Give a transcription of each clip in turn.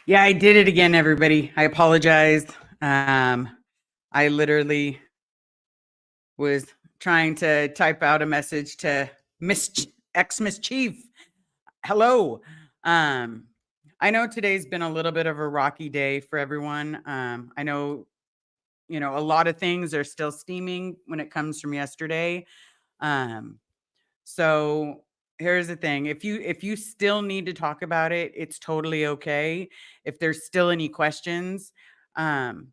Yeah, I did it again, everybody. I apologize. Um, I literally was trying to type out a message to Miss Miss Chief. Hello. Um, I know today's been a little bit of a rocky day for everyone. I know, a lot of things are still steaming when it comes from yesterday. Um, so here's the thing. If you still need to talk about it, it's totally okay. If there's still any questions, um,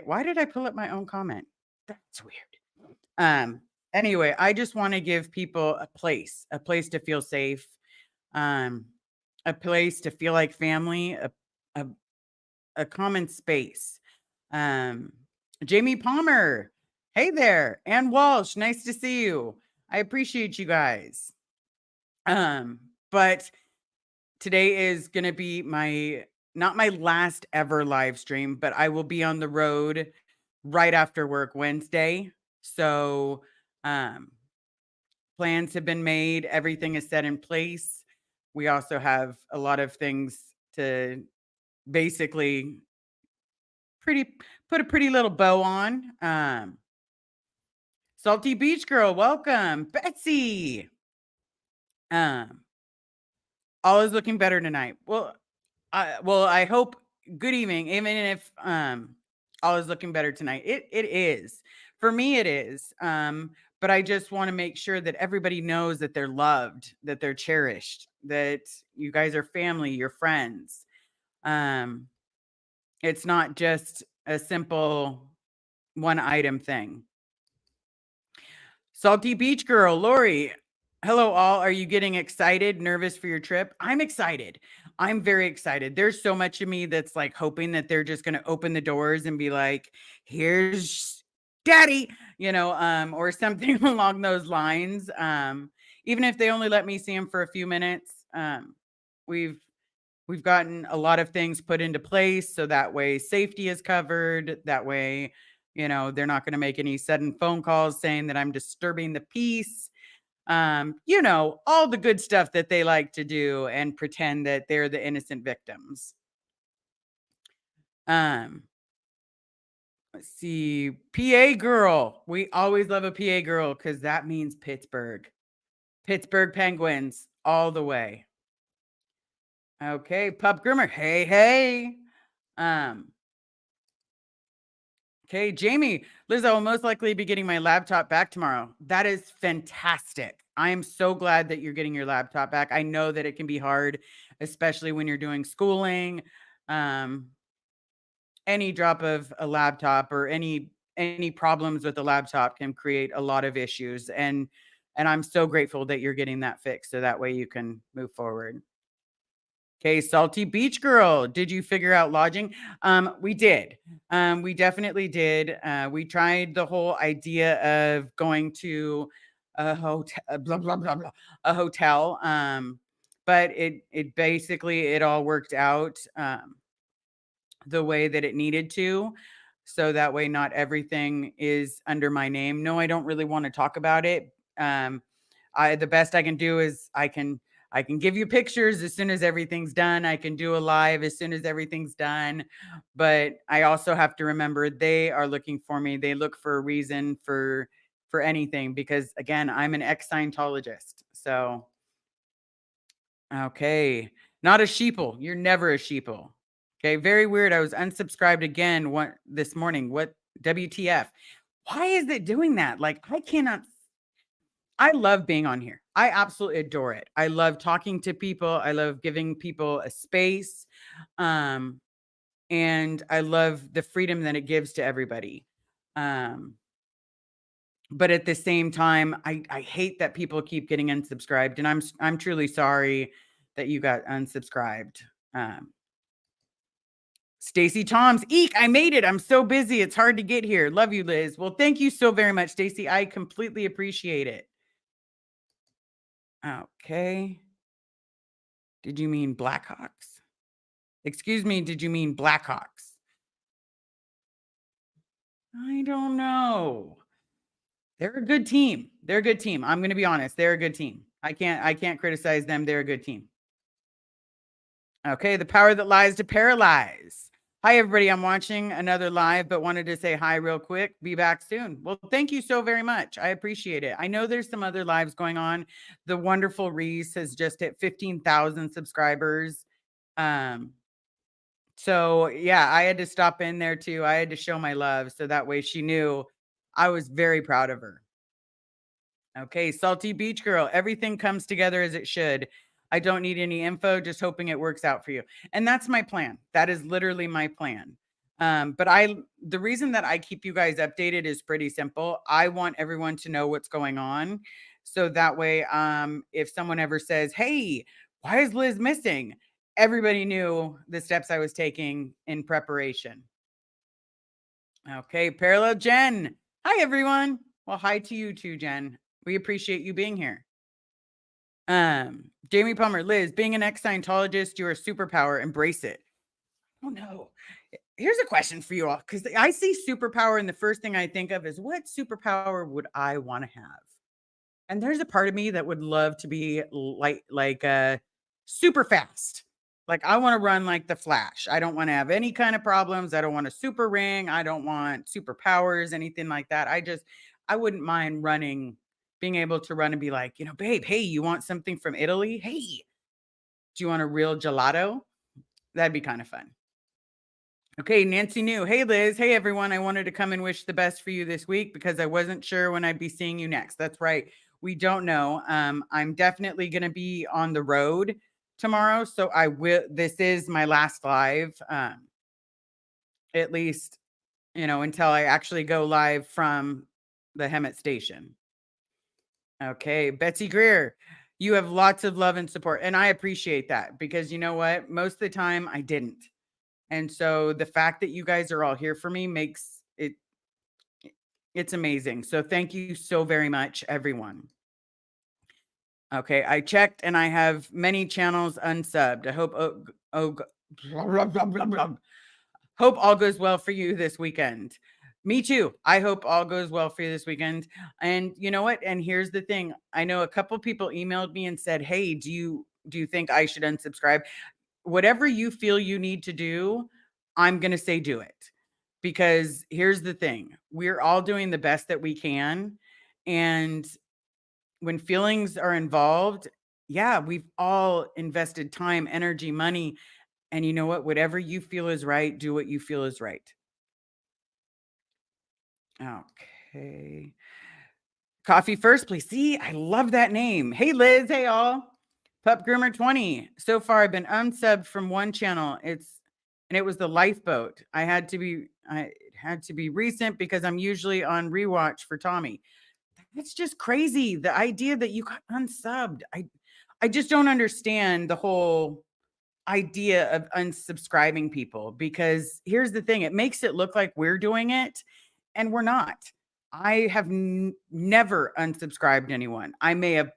why did I pull up my own comment? That's weird. Um, anyway, I just want to give people a place to feel safe, um, a place to feel like family, a, a common space. Um, Jamie Palmer, hey there. Ann Walsh, nice to see you. I appreciate you guys. But today is going to be my not my last ever live stream, but I will be on the road right after work Wednesday. So, um plans have been made, everything is set in place. We also have a lot of things to basically pretty put a pretty little bow on. Salty Beach Girl, welcome. Betsy. Um all is looking better tonight. I hope good evening, even if all is looking better tonight. It is. For me it is. But I just want to make sure that everybody knows that they're loved, that they're cherished, that you guys are family, you're friends. Um it's not just a simple one item thing. Salty Beach Girl, Lori. Hello, all. Are you getting excited, nervous for your trip? I'm excited. I'm very excited. There's so much of me that's like hoping that they're just going to open the doors and be like, here's daddy, or something along those lines. Even if they only let me see him for a few minutes, we've we've gotten a lot of things put into place so that way safety is covered. That way, they're not going to make any sudden phone calls saying that I'm disturbing the peace. All the good stuff that they like to do and pretend that they're the innocent victims. Um, let's see. PA girl. We always love a PA girl because that means Pittsburgh. Pittsburgh Penguins all the way. Okay, Pup Grimmer. Hey, hey. Um, Okay, Jamie, Liz, I will most likely be getting my laptop back tomorrow. That is fantastic. I am so glad that you're getting your laptop back. I know that it can be hard, especially when you're doing schooling. Um, any drop of a laptop or any problems with the laptop can create a lot of issues. And I'm so grateful that you're getting that fixed so that way you can move forward. Okay, Salty Beach Girl, did you figure out lodging? We did. We definitely did. We tried the whole idea of going to a hotel, blah blah blah blah, a hotel. But it basically it all worked out the way that it needed to, so that way not everything is under my name. No, I don't really want to talk about it. Um, I the best I can do is I can give you pictures as soon as everything's done. I can do a live as soon as everything's done. But I also have to remember they are looking for me. They look for a reason for anything because again, I'm an ex-Scientologist. So okay. Not a sheeple. You're never a sheeple. Okay. Very weird. I was unsubscribed again this morning. What WTF? Why is it doing that? Like I cannot I love being on here. I absolutely adore it. I love talking to people. I love giving people a space. Um, and I love the freedom that it gives to everybody. Um, but at the same time, I hate that people keep getting unsubscribed. And I'm truly sorry that you got unsubscribed. Um, Stacy Toms, eek, I made it. I'm so busy. It's hard to get here. Love you, Liz. Well, thank you so very much, Stacy. I completely appreciate it. Okay. Did you mean Blackhawks? Excuse me, did you mean Blackhawks? I don't know. They're a good team. They're a good team. I'm going to be honest. They're a good team. I can't criticize them. They're a good team. Okay, the power that lies to paralyze. Hi, everybody. I'm watching another live, but wanted to say hi real quick. Be back soon. Well, thank you so very much. I appreciate it. I know there's some other lives going on. The wonderful Reese has just hit 15,000 subscribers. Um, so yeah, I had to stop in there too. I had to show my love so that way she knew I was very proud of her. Okay, Salty Beach Girl. Everything comes together as it should. I don't need any info, just hoping it works out for you. And that's my plan. That is literally my plan. But the reason that I keep you guys updated is pretty simple. I want everyone to know what's going on. So that way, if someone ever says, hey, why is Liz missing? Everybody knew the steps I was taking in preparation. Okay, Parallel Jen. Hi, everyone. Well, hi to you too, Jen. We appreciate you being here. Jamie Palmer, Liz, being an ex-Scientologist, you're a superpower. Embrace it. Oh no. Here's a question for you all, because I see superpower, and the first thing I think of is what superpower would I want to have? And there's a part of me that would love to be super fast. Like I want to run like the Flash. I don't want to have any kind of problems. I don't want a super ring. I don't want superpowers, anything like that. I wouldn't mind running, being able to run and be like, babe, hey, you want something from Italy? Hey, do you want a real gelato? That'd be kind of fun. Okay, Nancy New. Hey, Liz. Hey, everyone. I wanted to come and wish the best for you this week because I wasn't sure when I'd be seeing you next. That's right. We don't know. I'm definitely going to be on the road tomorrow. So this is my last live, at least, until I actually go live from the Hemet station. Okay, Betsy Greer. You have lots of love and support. And I appreciate that because you know what? Most of the time I didn't. And so the fact that you guys are all here for me makes it's amazing. So thank you so very much, everyone. Okay, I checked and I have many channels unsubbed. I hope hope all goes well for you this weekend. Me too. I hope all goes well for you this weekend. And you know what? And here's the thing. I know a couple people emailed me and said, "Hey, do you think I should unsubscribe?" Whatever you feel you need to do, I'm going to say do it. Because here's the thing, we're all doing the best that we can. And when feelings are involved, yeah, we've all invested time, energy, money. And you know what? Whatever you feel is right, do what you feel is right. Okay. Coffee first, please. See, I love that name. Hey, Liz. Hey, all. Pup Groomer 20. So far, I've been unsubbed from one channel. And it was the Lifeboat. I had to be recent because I'm usually on rewatch for Tommy. That's just crazy. The idea that you got unsubbed. I just don't understand the whole idea of unsubscribing people because here's the thing, it makes it look like we're doing it and we're not. I have never unsubscribed anyone. I may have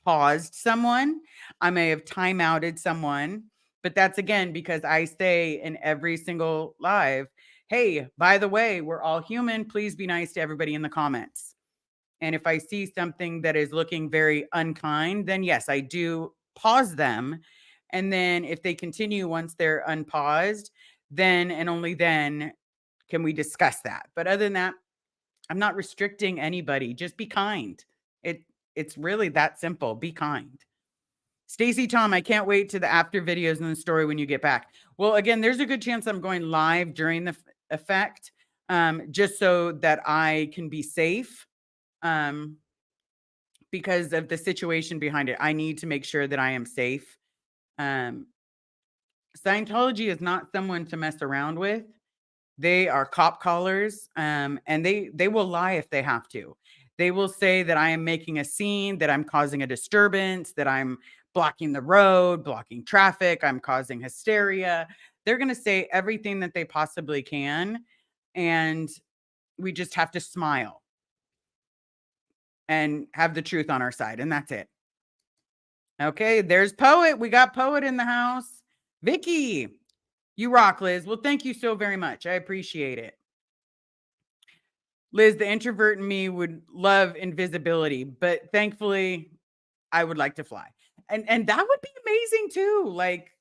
paused someone, I may have timeouted someone, but that's again because I say in every single live, hey, by the way, we're all human. Please be nice to everybody in the comments. And if I see something that is looking very unkind, then yes, I do pause them. And then if they continue once they're unpaused, then and only then can we discuss that. But other than that, I'm not restricting anybody. Just be kind. It's really that simple. Be kind. Stacy Tom, I can't wait to the after videos and the story when you get back. Well, again, there's a good chance I'm going live during the effect, just so that I can be safe. Because of the situation behind it. I need to make sure that I am safe. Um, Scientology is not someone to mess around with. They are cop collars, and they will lie if they have to. They will say that I am making a scene, that I'm causing a disturbance, that I'm blocking the road, blocking traffic, I'm causing hysteria. They're going to say everything that they possibly can, and we just have to smile and have the truth on our side, and that's it. Okay, there's Poet. We got Poet in the house. Vicky, you rock, Liz. Well, thank you so very much. I appreciate it. Liz, the introvert in me would love invisibility, but thankfully I would like to fly. And that would be amazing too. Like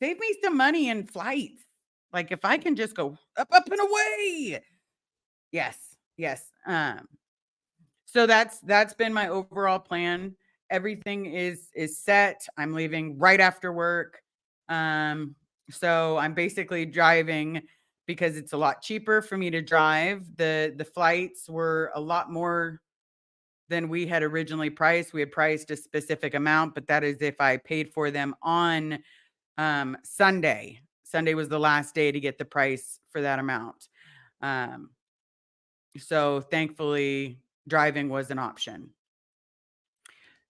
Save me some money in flights. Like, if I can just go up, up, and away. Yes, yes. So that's been my overall plan. Everything is set. I'm leaving right after work. Um, so I'm basically driving because it's a lot cheaper for me to drive. The flights were a lot more than we had originally priced. We had priced a specific amount, but that is if I paid for them on Sunday. Sunday was the last day to get the price for that amount. Um, so thankfully, driving was an option.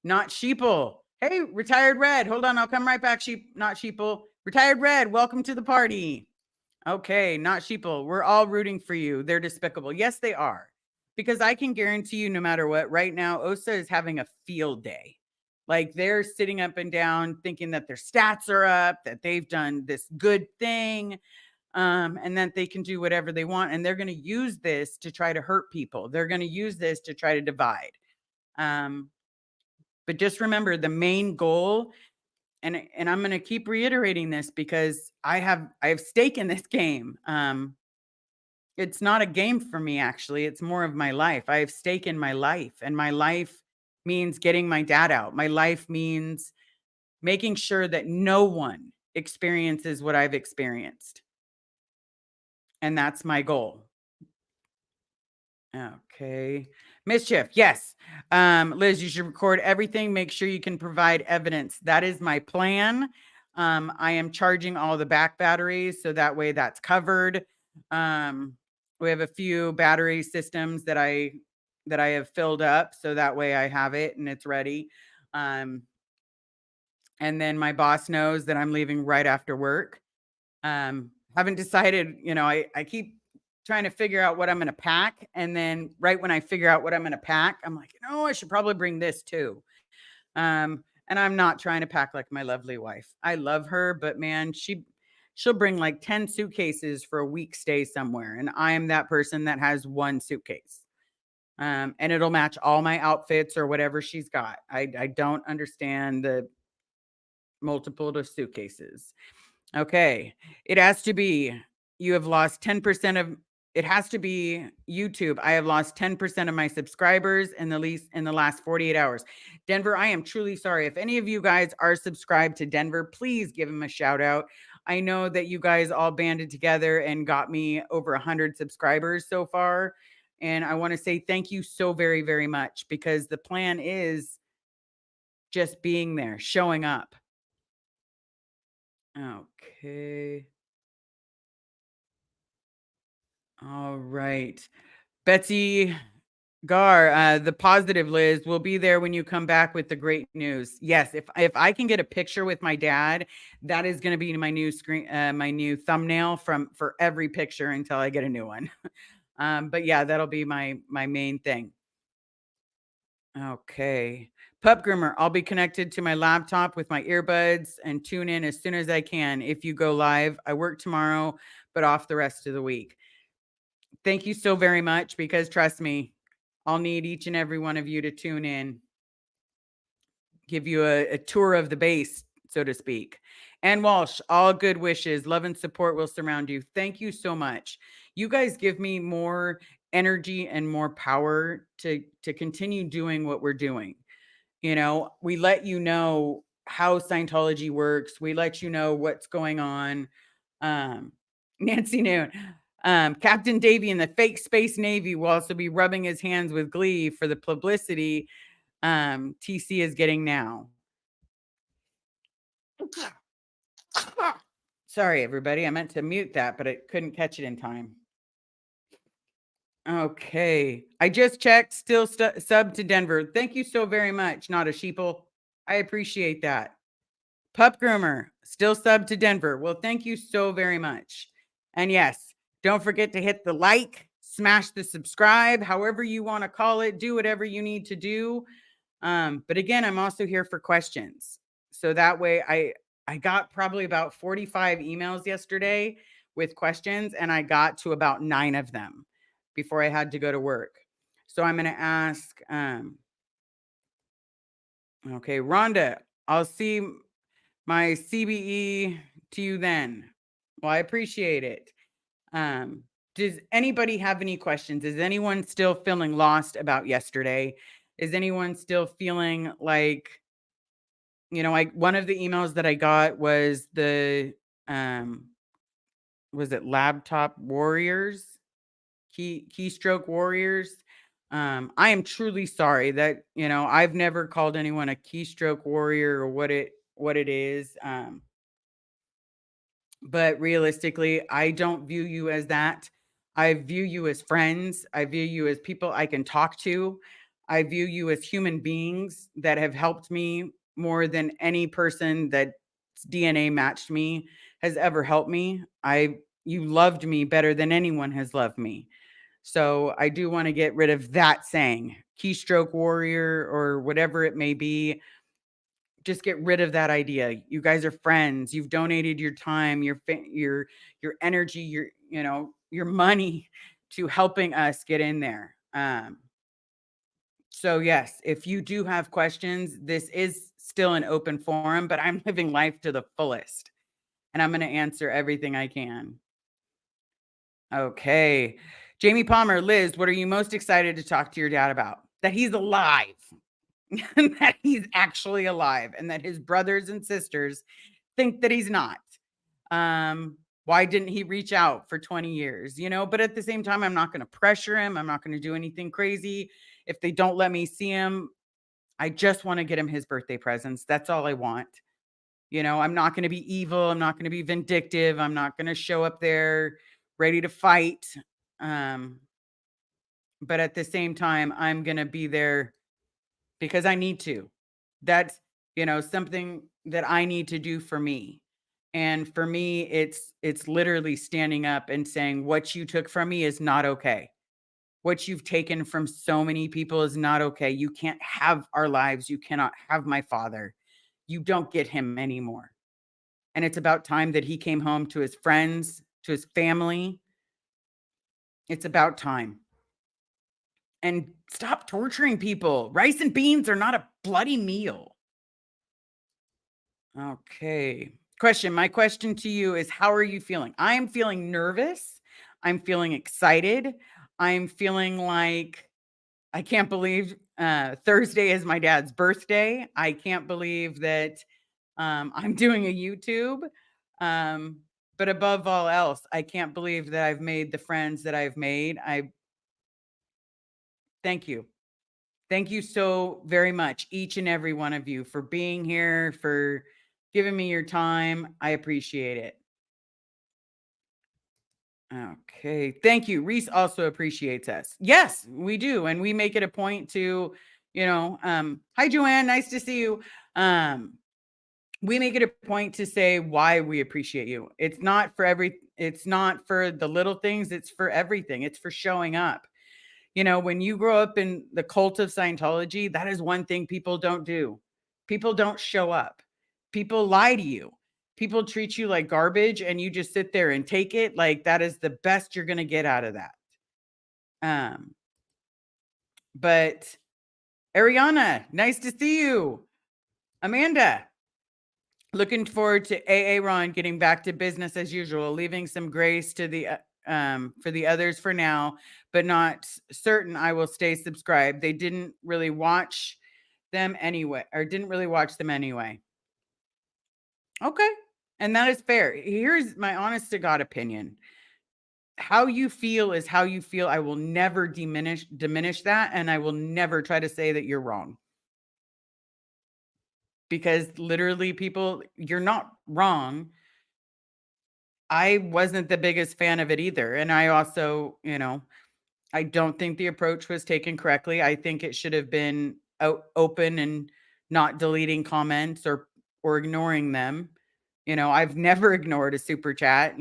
Not sheeple. Hey, retired red. Hold on, I'll come right back. Not sheeple. Retired red. Welcome to the party. Okay, not sheeple. We're all rooting for you. They're despicable. Yes, they are. Because I can guarantee you, no matter what, right now, OSA is having a field day. Like, they're sitting up and down thinking that their stats are up, that they've done this good thing, and that they can do whatever they want. And they're going to use this to try to hurt people. They're going to use this to try to divide. Um, but just remember the main goal, and I'm going to keep reiterating this because I have stake in this game. It's not a game for me, actually. It's more of my life. I have stake in my life, and my life means getting my dad out. My life means making sure that no one experiences what I've experienced. And that's my goal. Okay. Mischief. Yes. Liz, you should record everything. Make sure you can provide evidence. That is my plan. I am charging all the back batteries, so that way that's covered. We have a few battery systems that I have filled up, so that way I have it and it's ready. Um, and then my boss knows that I'm leaving right after work. Haven't decided, I keep trying to figure out what I'm going to pack. And then right when I figure out what I'm going to pack, I'm like, I should probably bring this too. And I'm not trying to pack like my lovely wife. I love her, but man, she'll bring like 10 suitcases for a week stay somewhere. And I am that person that has one suitcase. And it'll match all my outfits or whatever she's got. I don't understand the multiple of suitcases. Okay. It has to be you have lost 10% of it has to be YouTube. I have lost 10% of my subscribers in the last 48 hours. Denver, I am truly sorry. If any of you guys are subscribed to Denver, please give him a shout out. I know that you guys all banded together and got me over 100 subscribers so far. And I want to say thank you so very, very much, because the plan is just being there, showing up. Okay. All right. Betsy Gar, the positive Liz will be there when you come back with the great news. Yes, if I can get a picture with my dad, that is going to be my new screen, my new thumbnail for every picture until I get a new one. But yeah, that'll be my main thing. Okay. Pup Groomer, I'll be connected to my laptop with my earbuds and tune in as soon as I can if you go live. I work tomorrow, but off the rest of the week. Thank you so very much, because trust me, I'll need each and every one of you to tune in, give you a tour of the base, so to speak. And Walsh, all good wishes, love and support will surround you. Thank you so much. You guys give me more energy and more power to continue doing what we're doing. We let you know how Scientology works. We let you know what's going on. Nancy Noon. Captain Davy in the fake space navy will also be rubbing his hands with glee for the publicity TC is getting now. Sorry, everybody. I meant to mute that, but I couldn't catch it in time. Okay. I just checked. Still sub to Denver. Thank you so very much, Not a Sheeple. I appreciate that. Pup Groomer, still sub to Denver. Well, thank you so very much. And yes, don't forget to hit the like, smash the subscribe, however you want to call it. Do whatever you need to do. But again, I'm also here for questions. So that way I got probably about 45 emails yesterday with questions, and I got to about 9 of them before I had to go to work. So I'm going to ask, okay, Rhonda, I'll see my CBE to you then. Well, I appreciate it. Um, does anybody have any questions? Is anyone still feeling lost about yesterday? Is anyone still feeling like, I one of the emails that I got was the um was it laptop warriors? Keystroke warriors. I am truly sorry that, I've never called anyone a keystroke warrior or what it is. But realistically, I don't view you as that. I view you as friends. I view you as people I can talk to. I view you as human beings that have helped me more than any person that's DNA matched me has ever helped me. You loved me better than anyone has loved me. So I do want to get rid of that saying, keystroke warrior or whatever it may be. Just get rid of that idea. You guys are friends. You've donated your time, your energy, your money to helping us get in there. So yes, if you do have questions, this is still an open forum, but I'm living life to the fullest and I'm going to answer everything I can. Okay. Jamie Palmer, Liz, what are you most excited to talk to your dad about? That he's alive. That he's actually alive and that his brothers and sisters think that he's not. Why didn't he reach out for 20 years? But at the same time, I'm not going to pressure him. I'm not going to do anything crazy. If they don't let me see him, I just want to get him his birthday presents. That's all I want. I'm not going to be evil. I'm not going to be vindictive. I'm not going to show up there ready to fight. Um, but at the same time, I'm going to be there because I need to. That's, something that I need to do for me. And for me, it's literally standing up and saying what you took from me is not okay. What you've taken from so many people is not okay. You can't have our lives. You cannot have my father. You don't get him anymore. And it's about time that he came home to his friends, to his family. It's about time. And stop torturing people. Rice and beans are not a bloody meal. Okay. My question to you is, how are you feeling? I am feeling nervous. I'm feeling excited. I'm feeling like I can't believe Thursday is my dad's birthday. I can't believe that I'm doing a YouTube. Um, but above all else, I can't believe that I've made the friends that I've made. I thank you. Thank you so very much, each and every one of you, for being here, for giving me your time. I appreciate it. Okay. Thank you. Reese also appreciates us. Yes, we do. And we make it a point to, hi, Joanne. Nice to see you. We make it a point to say why we appreciate you. It's not for the little things, it's for everything. It's for showing up. When you grow up in the cult of Scientology, that is one thing people don't do. People don't show up. People lie to you. People treat you like garbage and you just sit there and take it. Like that is the best you're going to get out of that. Um, but Ariana, nice to see you. Amanda, looking forward to AA Ron getting back to business as usual, leaving some grace to the for the others for now, but not certain I will stay subscribed. They didn't really watch them anyway, or didn't really watch them anyway. Okay. And that is fair. Here's my honest to God opinion. How you feel is how you feel. I will never diminish that, and I will never try to say that you're wrong. Because literally people, you're not wrong. I wasn't the biggest fan of it either. And I also, I don't think the approach was taken correctly. I think it should have been open and not deleting comments or ignoring them. I've never ignored a super chat.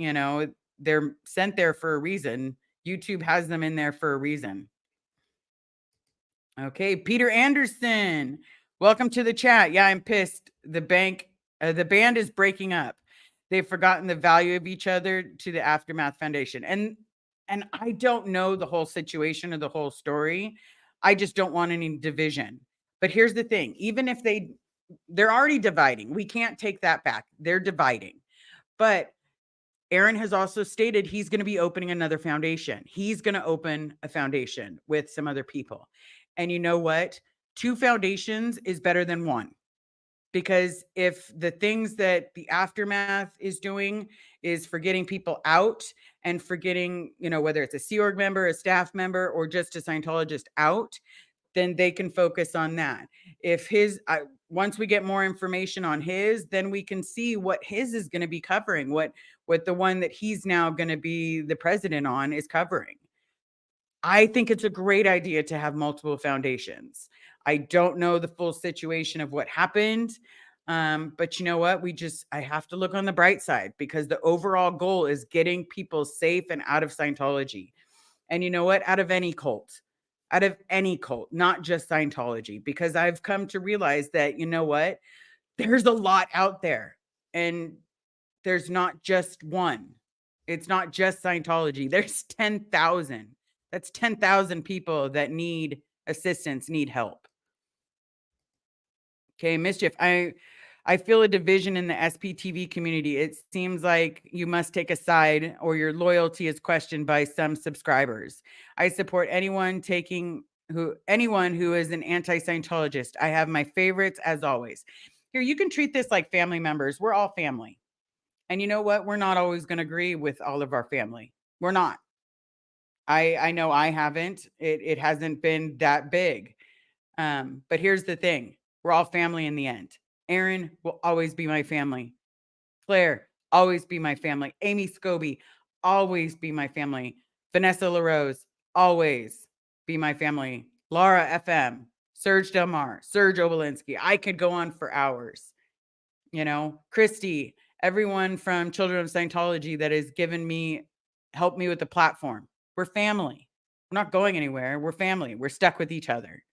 They're sent there for a reason. YouTube has them in there for a reason. Okay, Peter Anderson, welcome to the chat. Yeah, I'm pissed. The band is breaking up. They've forgotten the value of each other to the Aftermath Foundation. And I don't know the whole situation or the whole story. I just don't want any division. But here's the thing, even if they're already dividing. We can't take that back. They're dividing. But Aaron has also stated he's going to be opening another foundation. He's going to open a foundation with some other people. And you know what? Two foundations is better than one. Because if the things that the aftermath is doing is for getting people out and for getting, whether it's a Sea Org member, a staff member, or just a Scientologist out, then they can focus on that. If once we get more information on his, then we can see what his is going to be covering, what the one that he's now going to be the president on is covering. I think it's a great idea to have multiple foundations. I don't know the full situation of what happened. But you know what? I have to look on the bright side because the overall goal is getting people safe and out of Scientology. And you know what? Out of any cult, not just Scientology, because I've come to realize that, you know what? There's a lot out there and there's not just one. It's not just Scientology. There's 10,000. That's 10,000 people that need assistance, need help. Okay, Mischief. I feel a division in the SPTV community. It seems like you must take a side or your loyalty is questioned by some subscribers. I support anyone who is an anti-Scientologist. I have my favorites as always. Here, you can treat this like family members. We're all family. And you know what? We're not always going to agree with all of our family. We're not. I know I haven't. It hasn't been that big. But here's the thing. We're all family in the end. Aaron will always be my family. Claire, always be my family. Amy Scobie, always be my family. Vanessa LaRose, always be my family. Laura FM, Serge Delmar, Serge Obolinski. I could go on for hours. Christy, everyone from Children of Scientology that has helped me with the platform. We're family. We're not going anywhere. We're family. We're stuck with each other.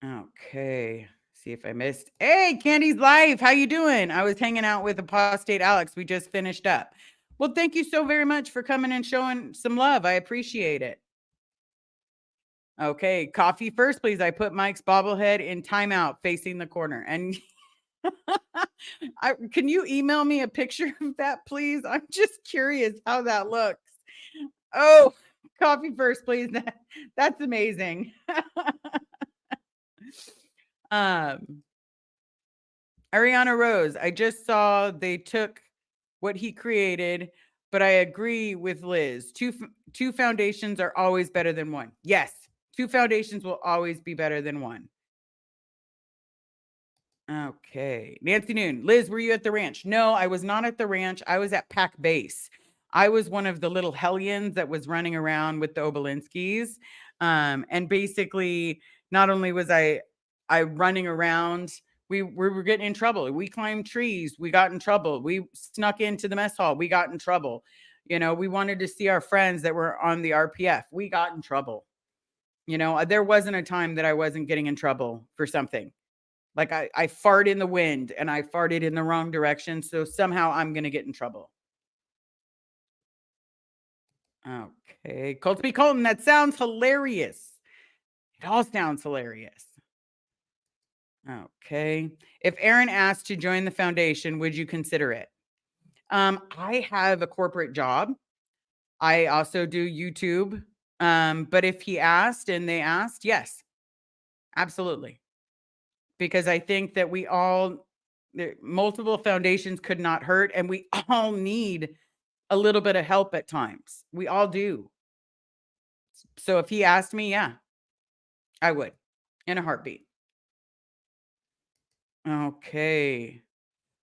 Okay. See if I missed. Hey, Candy's Life. How you doing? I was hanging out with Apostate Alex. We just finished up. Well, thank you so very much for coming and showing some love. I appreciate it. Okay. Coffee first, please. I put Mike's bobblehead in timeout facing the corner. And can you email me a picture of that, please? I'm just curious how that looks. Oh, coffee first, please. That's amazing. Ariana Rose, I just saw they took what he created, but I agree with Liz. Two foundations are always better than one. Yes, two foundations will always be better than one. Okay. Nancy Noon. Liz, were you at the ranch? No, I was not at the ranch. I was at Pack Base. I was one of the little hellions that was running around with the Obolinskis. And basically, not only was I running around, we were getting in trouble. We climbed trees. We got in trouble. We snuck into the mess hall. We got in trouble. We wanted to see our friends that were on the RPF. We got in trouble. There wasn't a time that I wasn't getting in trouble for something. Like I fart in the wind and I farted in the wrong direction. So somehow I'm going to get in trouble. Okay. Colby Colton, that sounds hilarious. It all sounds hilarious. Okay. If Aaron asked to join the foundation, would you consider it? I have a corporate job. I also do YouTube. But if he asked and they asked, yes, absolutely. Because I think that multiple foundations could not hurt, and we all need a little bit of help at times. We all do. So if he asked me, yeah, I would in a heartbeat. Okay.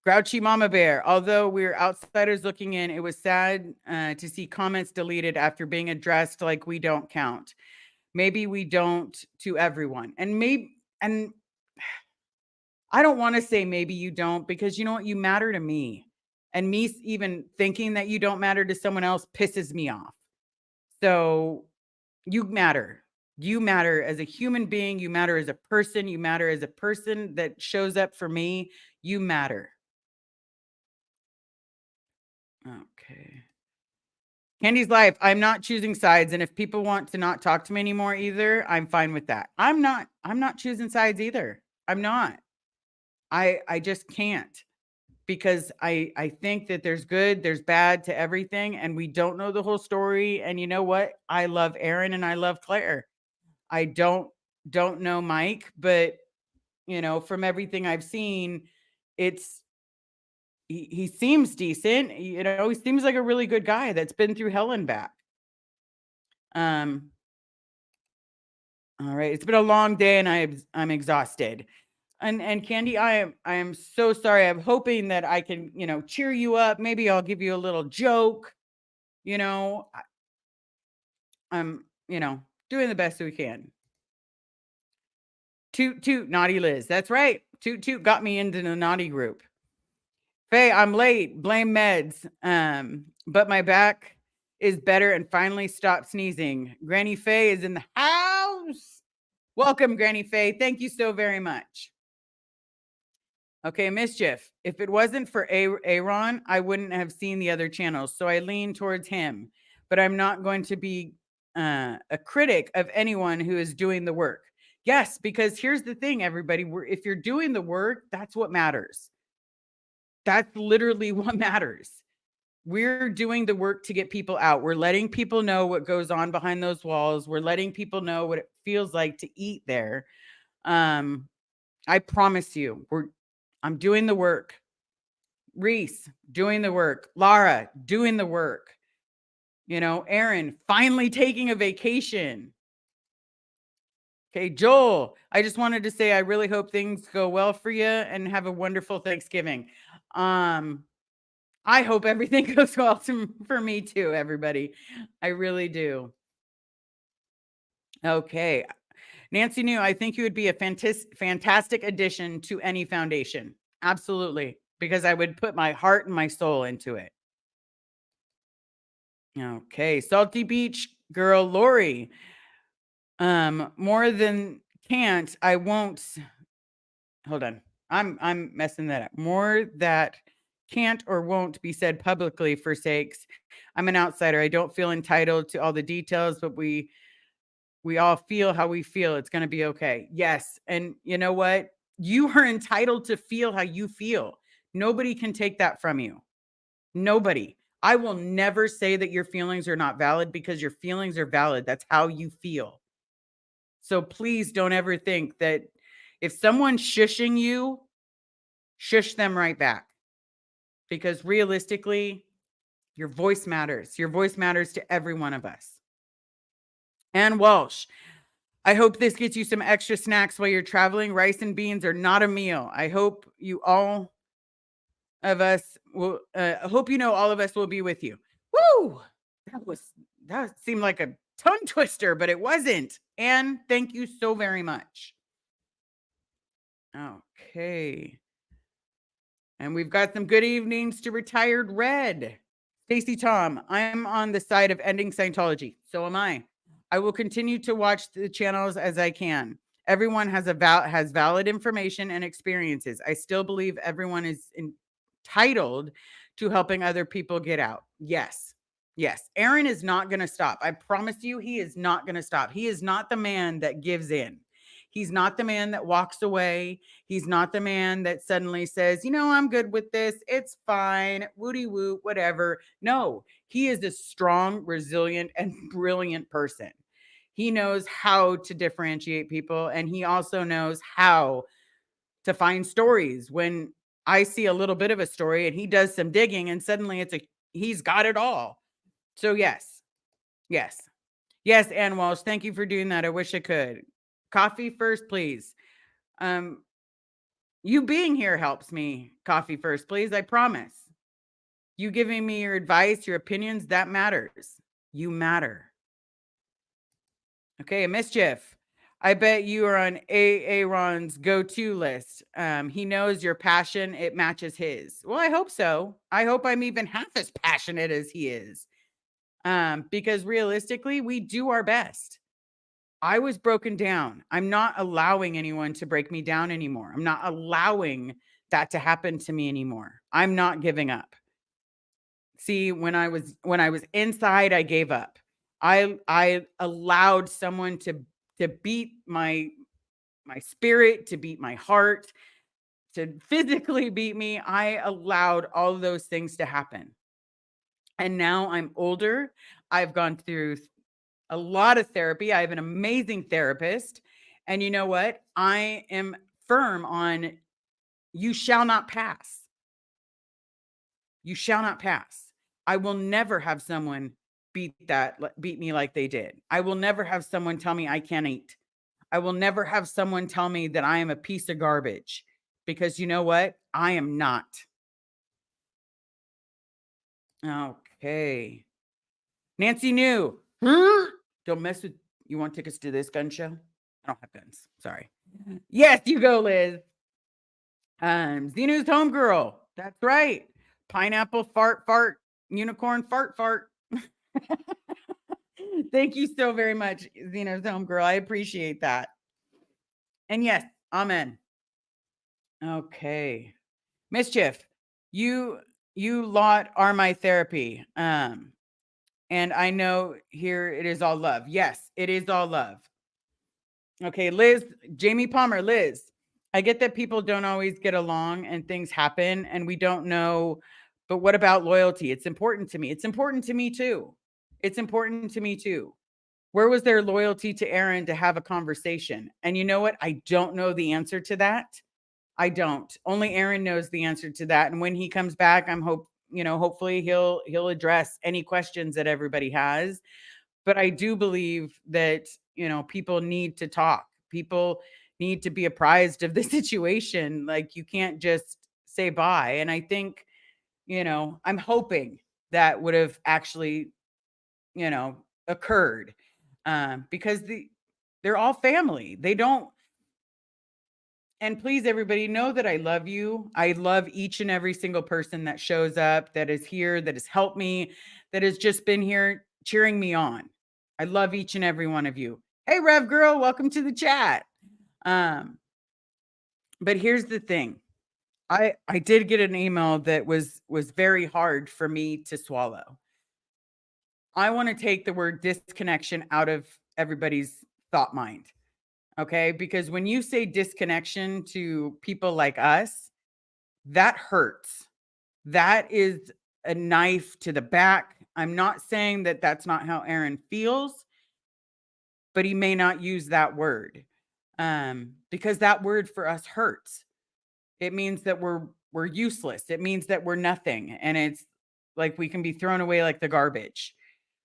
Grouchy Mama Bear. Although we're outsiders looking in, it was sad to see comments deleted after being addressed like we don't count. Maybe we don't to everyone. And I don't want to say maybe you don't, because you know what? You matter to me. And me even thinking that you don't matter to someone else pisses me off. So you matter. You matter as a human being. You matter as a person. You matter as a person that shows up for me. You matter. Okay. Candy's Life. I'm not choosing sides. And if people want to not talk to me anymore either, I'm fine with that. I'm not choosing sides either. I'm not. I just can't, because I think that there's good, there's bad to everything, and we don't know the whole story. And you know what? I love Aaron and I love Claire. I don't know Mike, but from everything I've seen, it's he seems decent. He seems like a really good guy that's been through hell and back. Um, all right, it's been a long day and I'm exhausted. And Candy, I am so sorry. I'm hoping that I can, cheer you up. Maybe I'll give you a little joke. You know, I'm, doing the best we can. Toot toot, naughty Liz. That's right. Toot toot got me into the naughty group. Faye, I'm late. Blame meds. But my back is better and finally stopped sneezing. Granny Faye is in the house. Welcome, Granny Faye. Thank you so very much. Okay, Mischief. If it wasn't for Aaron, I wouldn't have seen the other channels. So I lean towards him. But I'm not going to be a critic of anyone who is doing the work. Yes, because here's the thing, everybody. If you're doing the work, that's what matters. That's literally what matters. We're doing the work to get people out. We're letting people know what goes on behind those walls. We're letting people know what it feels like to eat there. I promise you, I'm doing the work. Reese, doing the work. Lara, doing the work. Aaron, finally taking a vacation. Okay, Joel, I just wanted to say I really hope things go well for you and have a wonderful Thanksgiving. I hope everything goes well for me too, everybody. I really do. Okay. Nancy New, I think you would be a fantastic addition to any foundation. Absolutely. Because I would put my heart and my soul into it. Okay. Salty Beach girl, Lori. More than can't, I won't. Hold on. I'm messing that up. More that can't or won't be said publicly for sakes. I'm an outsider. I don't feel entitled to all the details, but we all feel how we feel. It's going to be okay. Yes. And you know what? You are entitled to feel how you feel. Nobody can take that from you. Nobody. I will never say that your feelings are not valid because your feelings are valid. That's how you feel. So please don't ever think that if someone's shushing you, shush them right back. Because realistically, your voice matters. Your voice matters to every one of us. Ann Walsh, I hope this gets you some extra snacks while you're traveling. Rice and beans are not a meal. I hope all of us will be with you. Woo! That seemed like a tongue twister, but it wasn't. And thank you so very much. Okay. And we've got some good evenings to Retired Red. Stacy Tom, I'm on the side of ending Scientology. So am I. I will continue to watch the channels as I can. Everyone has valid information and experiences. I still believe everyone is entitled to helping other people get out. Yes. Yes. Aaron is not going to stop. I promise you, he is not going to stop. He is not the man that gives in. He's not the man that walks away. He's not the man that suddenly says, I'm good with this. It's fine. Woody woo, whatever. No, he is a strong, resilient, and brilliant person. He knows how to differentiate people, and he also knows how to find stories. When I see a little bit of a story and he does some digging and suddenly he's got it all. So yes. Yes, Ann Walsh, thank you for doing that. I wish I could. Coffee first, please. You being here helps me. Coffee first, please. I promise. You giving me your advice, your opinions, that matters. You matter. Okay, Mischief. I bet you are on Aaron's go-to list. He knows your passion. It matches his. Well, I hope so. I hope I'm even half as passionate as he is. Because realistically, we do our best. I was broken down. I'm not allowing anyone to break me down anymore. I'm not allowing that to happen to me anymore. I'm not giving up. See, when I was inside, I gave up. I allowed someone to beat my spirit, to beat my heart, to physically beat me. I allowed all of those things to happen. And now I'm older. I've gone through a lot of therapy. I have an amazing therapist. And you know what? I am firm on you shall not pass. You shall not pass. I will never have someone beat me like they did. I will never have someone tell me I can't eat. I will never have someone tell me that I am a piece of garbage because you know what? I am not. Okay. Nancy New. Don't mess with you want tickets to this gun show? I don't have guns. Sorry. Yes, you go, Liz. Xenu's homegirl. That's right. Pineapple fart fart. Unicorn fart fart. Thank you so very much, Xenu's homegirl. I appreciate that. And yes, amen. Okay. Mischief, you lot are my therapy. And I know here it is all love. Yes, it is all love. Okay, Liz, Jamie Palmer, Liz. I get that people don't always get along and things happen and we don't know, but what about loyalty? It's important to me. It's important to me too. It's important to me too. Where was their loyalty to Aaron to have a conversation? And you know what? I don't know the answer to that. I don't. Only Aaron knows the answer to that. And when he comes back, hopefully he'll address any questions that everybody has. But I do believe that, people need to talk. People need to be apprised of the situation. Like you can't just say bye. And I think, I'm hoping that would have actually, occurred. Because they're all family. They don't. And please, everybody, know that I love you. I love each and every single person that shows up, that is here, that has helped me, that has just been here cheering me on. I love each and every one of you. Hey, Rev Girl, welcome to the chat. But here's the thing. I did get an email that was very hard for me to swallow. I want to take the word disconnection out of everybody's thought mind. Okay. Because when you say disconnection to people like us, that hurts. That is a knife to the back. I'm not saying that that's not how Aaron feels, but he may not use that word because that word for us hurts. It means that we're useless. It means that we're nothing. And it's like we can be thrown away like the garbage.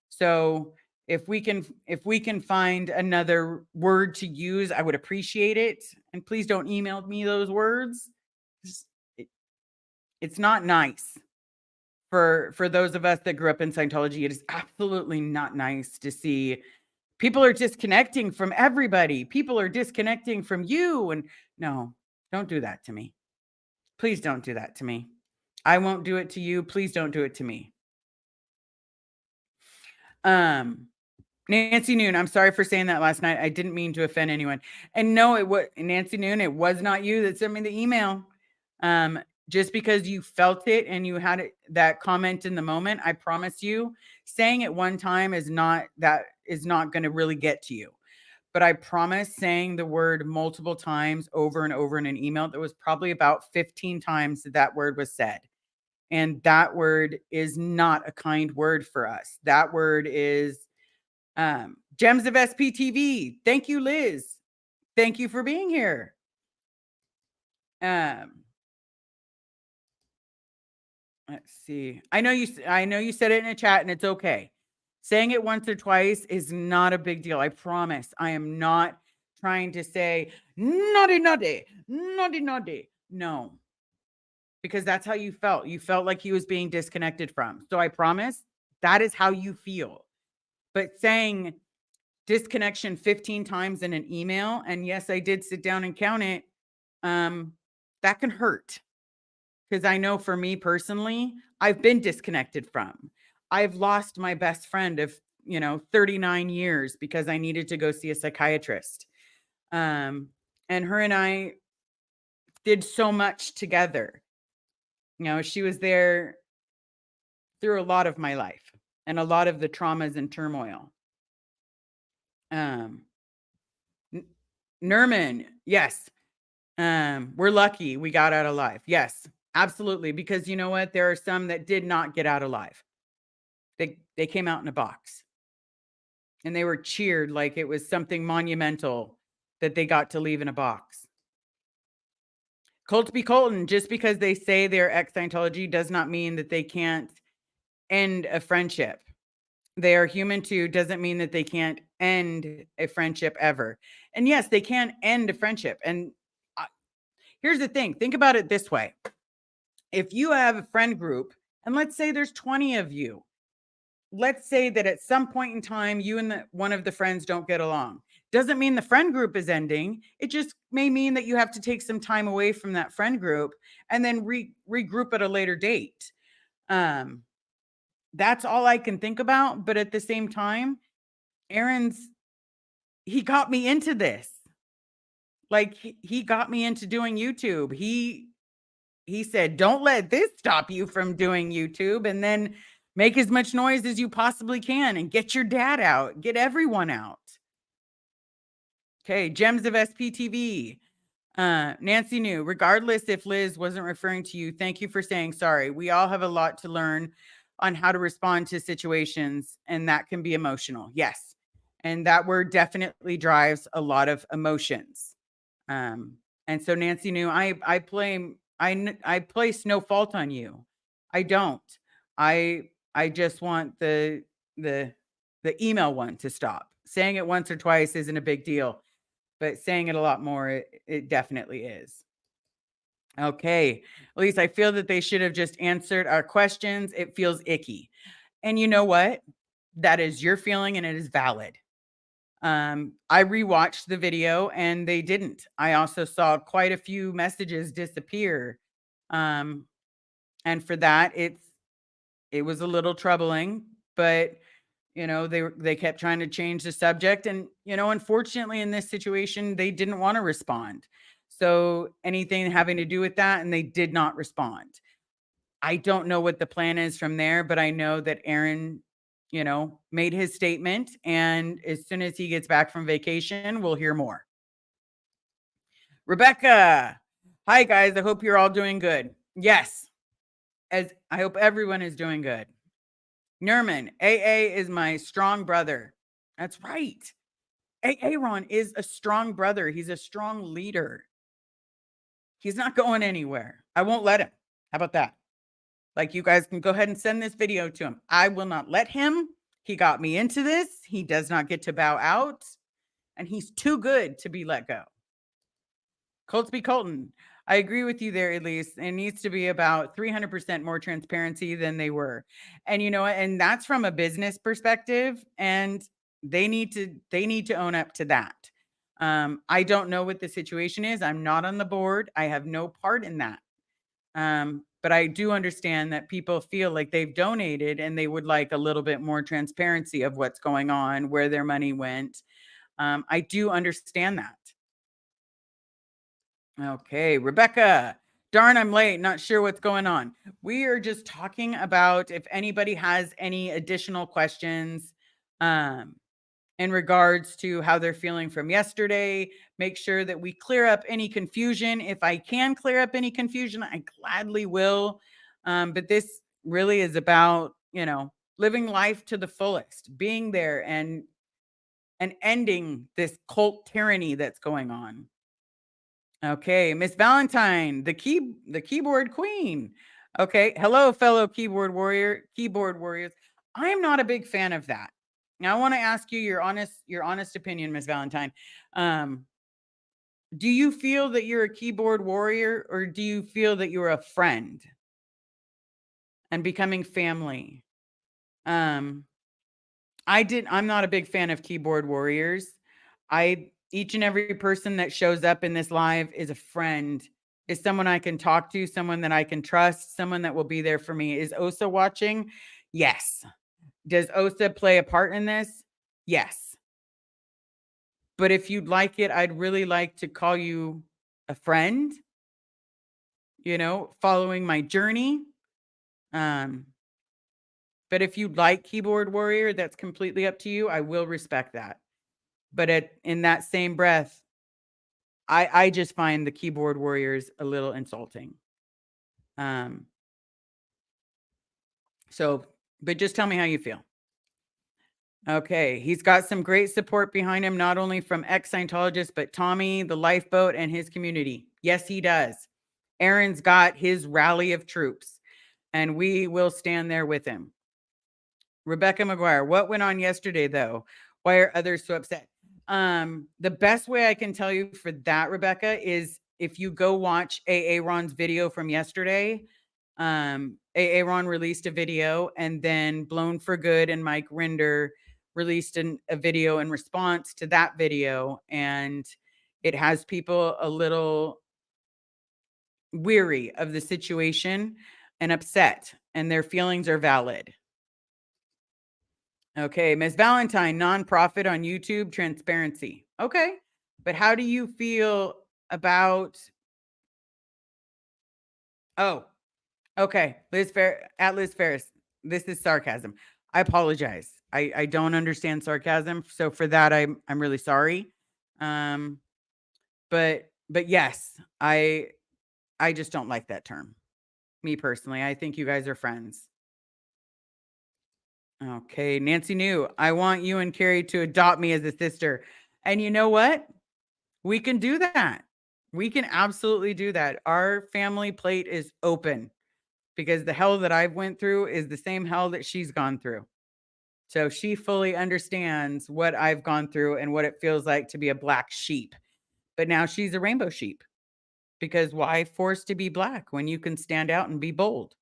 So if we can find another word to use, I would appreciate it. And please don't email me those words. It's not nice for those of us that grew up in Scientology. It is absolutely not nice to see people are disconnecting from everybody. People are disconnecting from you. And no, don't do that to me. Please don't do that to me. I won't do it to you. Please don't do it to me. Nancy Noon, I'm sorry for saying that last night. I didn't mean to offend anyone. And no, it was Nancy Noon. It was not you that sent me the email. Just because you felt it and you had that comment in the moment, I promise you, saying it one time is not going to really get to you. But I promise saying the word multiple times over and over in an email, that was probably about 15 times that word was said. And that word is not a kind word for us. That word is Gems of SPTV. Thank you, Liz. Thank you for being here. Let's see. I know you said it in a chat and it's okay. Saying it once or twice is not a big deal. I promise. I am not trying to say naughty, naughty, naughty, naughty. No. Because that's how you felt. You felt like he was being disconnected from. So I promise that is how you feel. But saying disconnection 15 times in an email, and yes, I did sit down and count it, that can hurt. Because I know for me personally, I've been disconnected from. I've lost my best friend of 39 years because I needed to go see a psychiatrist. And her and I did so much together. She was there through a lot of my life and a lot of the traumas and turmoil. Nerman, yes. We're lucky we got out alive. Yes, absolutely, because you know what? There are some that did not get out alive. They came out in a box, and they were cheered like it was something monumental that they got to leave in a box. Colby Colton, just because they say they're ex Scientology does not mean that they can't end a friendship. They are human too, doesn't mean that they can't end a friendship ever. And yes, they can end a friendship. And uh, here's the thing, think about it this way. If you have a friend group, and let's say there's 20 of you, let's say that at some point in time, you and one of the friends don't get along. Doesn't mean the friend group is ending. It just may mean that you have to take some time away from that friend group and then regroup at a later date. Um, that's all I can think about. But at the same time, Aaron's he got me into this. Like he got me into doing YouTube. He said, "Don't let this stop you from doing YouTube, and then make as much noise as you possibly can and get your dad out, get everyone out." Okay, Gems of SPTV. Nancy New, regardless if Liz wasn't referring to you, thank you for saying sorry. We all have a lot to learn on how to respond to situations, and that can be emotional. Yes. And that word definitely drives a lot of emotions. Um, and so Nancy New, I place no fault on you. I don't. I just want the the email one to stop. Saying it once or twice isn't a big deal, but saying it a lot more, it definitely is. Okay. At least I feel that they should have just answered our questions. It feels icky. And you know what? That is your feeling and it is valid. I rewatched the video and they didn't. I also saw quite a few messages disappear. Um, and for that, it was a little troubling, but they kept trying to change the subject. And, unfortunately in this situation, they didn't want to respond. So anything having to do with that, and they did not respond. I don't know what the plan is from there, but I know that Aaron, made his statement. And as soon as he gets back from vacation, we'll hear more. Rebecca. Hi, guys. I hope you're all doing good. Yes. As I hope everyone is doing good. Nerman, AA is my strong brother. That's right. Aaron is a strong brother. He's a strong leader. He's not going anywhere. I won't let him. How about that? Like, you guys can go ahead and send this video to him. I will not let him. He got me into this. He does not get to bow out. And he's too good to be let go. Coltsby Colton, I agree with you there, Elise. It needs to be about 300% more transparency than they were. And and that's from a business perspective. And they need to own up to that. I don't know what the situation is. I'm not on the board. I have no part in that. But I do understand that people feel like they've donated and they would like a little bit more transparency of what's going on, where their money went. I do understand that. Okay, Rebecca. Darn, I'm late. Not sure what's going on. We are just talking about if anybody has any additional questions in regards to how they're feeling from yesterday. Make sure that we clear up any confusion. If I can clear up any confusion, I gladly will. But this really is about, living life to the fullest, being there and ending this cult tyranny that's going on. Okay, Miss Valentine, the keyboard queen. Okay, hello, fellow keyboard warriors. I am not a big fan of that. Now, I want to ask you your honest opinion, Miss Valentine. Um, do you feel that you're a keyboard warrior, or do you feel that you're a friend and becoming family? Um, I'm not a big fan of keyboard warriors. Each and every person that shows up in this live is a friend, is someone I can talk to, someone that I can trust, someone that will be there for me. Is Osa watching? Yes. Does Osa play a part in this? Yes. But if you'd like it, I'd really like to call you a friend, following my journey. Um, but if you'd like keyboard warrior, that's completely up to you. I will respect that. But in that same breath, I just find the keyboard warriors a little insulting. Um, so, but just tell me how you feel. Okay, he's got some great support behind him, not only from ex-Scientologists, but Tommy, the lifeboat, and his community. Yes, he does. Aaron's got his rally of troops, and we will stand there with him. Rebecca McGuire, what went on yesterday, though? Why are others so upset? The best way I can tell you for that, Rebecca, is if you go watch Aaron's video from yesterday. Aaron released a video, and then Blown for Good and Mike Rinder released a video in response to that video, and it has people a little weary of the situation and upset, and their feelings are valid. Okay, Miss Valentine, nonprofit on YouTube, transparency. Okay, but how do you feel about? Oh, okay, Liz Ferris. This is sarcasm. I apologize. I don't understand sarcasm, so for that I'm really sorry. Um, but yes, I just don't like that term. Me personally, I think you guys are friends. Okay, Nancy New, I want you and Carrie to adopt me as a sister. And you know what? We can do that. We can absolutely do that. Our family plate is open because the hell that I've went through is the same hell that she's gone through. So she fully understands what I've gone through and what it feels like to be a black sheep. But now she's a rainbow sheep because why force to be black when you can stand out and be bold?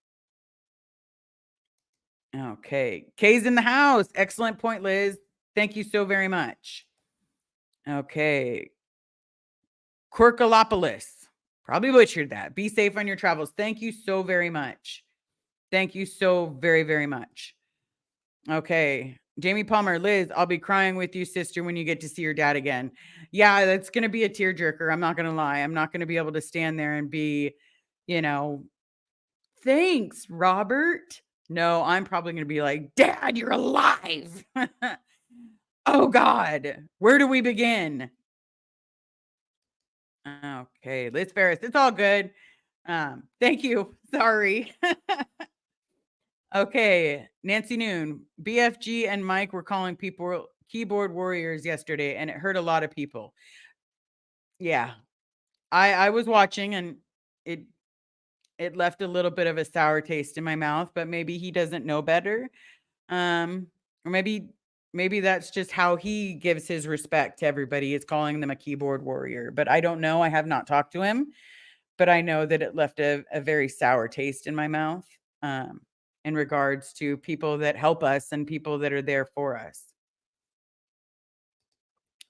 Okay. Kay's in the house. Excellent point, Liz. Thank you so very much. Okay. Quirkalopolis. Probably butchered that. Be safe on your travels. Thank you so very much. Thank you so very, very much. Okay. Jamie Palmer, Liz, I'll be crying with you, sister, when you get to see your dad again. Yeah, that's going to be a tearjerker. I'm not going to lie. I'm not going to be able to stand there and be, you know, thanks, Robert. No, I'm probably going to be like, Dad, you're alive. Oh, God. Where do we begin? Okay, Liz Ferris, it's all good. Thank you. Sorry. Okay, Nancy Noon, BFG and Mike were calling people keyboard warriors yesterday, and it hurt a lot of people. Yeah, I was watching, and it it left a little bit of a sour taste in my mouth, but maybe he doesn't know better. Or maybe that's just how he gives his respect to everybody, is calling them a keyboard warrior. But I don't know. I have not talked to him, but I know that it left a very sour taste in my mouth, in regards to people that help us and people that are there for us.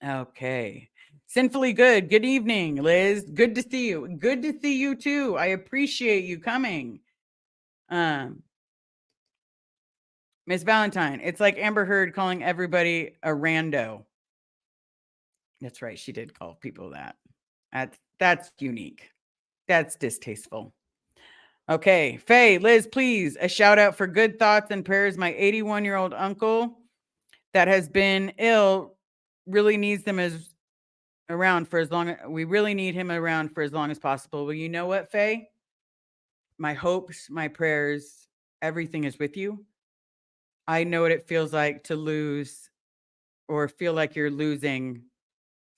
Okay. Sinfully good. Good evening, Liz. Good to see you. Good to see you too. I appreciate you coming. Miss Valentine, it's like Amber Heard calling everybody a rando. That's right. She did call people that. That's unique. That's distasteful. Okay. Faye, Liz, please, a shout out for good thoughts and prayers. My 81-year-old uncle that has been ill really needs them as around for as long. We really need him around for as long as possible. Well, you know what, Faye? My hopes, my prayers, everything is with you. I know what it feels like to lose or feel like you're losing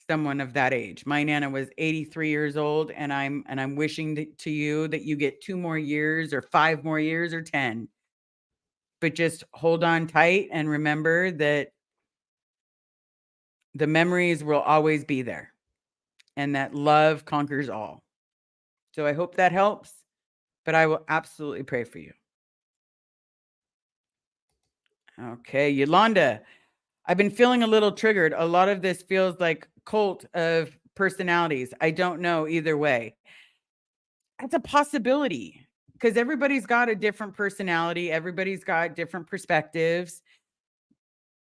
someone of that age. My nana was 83 years old, and I'm wishing to you that you get 2 more years or 5 more years or 10. But just hold on tight and remember that the memories will always be there and that love conquers all. So I hope that helps, but I will absolutely pray for you. Okay, Yolanda, I've been feeling a little triggered. A lot of this feels like cult of personalities. I don't know either way. That's a possibility because everybody's got a different personality. Everybody's got different perspectives.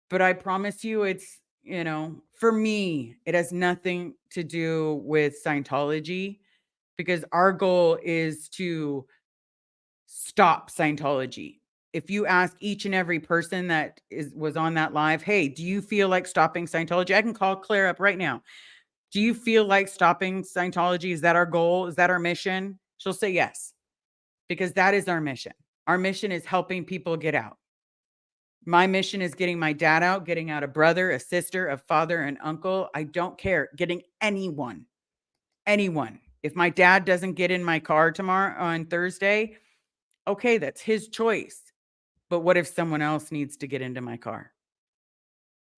But I promise you, it's, for me, it has nothing to do with Scientology because our goal is to stop Scientology. If you ask each and every person that was on that live, hey, do you feel like stopping Scientology? I can call Claire up right now. Do you feel like stopping Scientology? Is that our goal? Is that our mission? She'll say yes, because that is our mission. Our mission is helping people get out. My mission is getting my dad out, getting out a brother, a sister, a father, an uncle. I don't care. Getting anyone, anyone. If my dad doesn't get in my car tomorrow on Thursday, okay, that's his choice. But what if someone else needs to get into my car?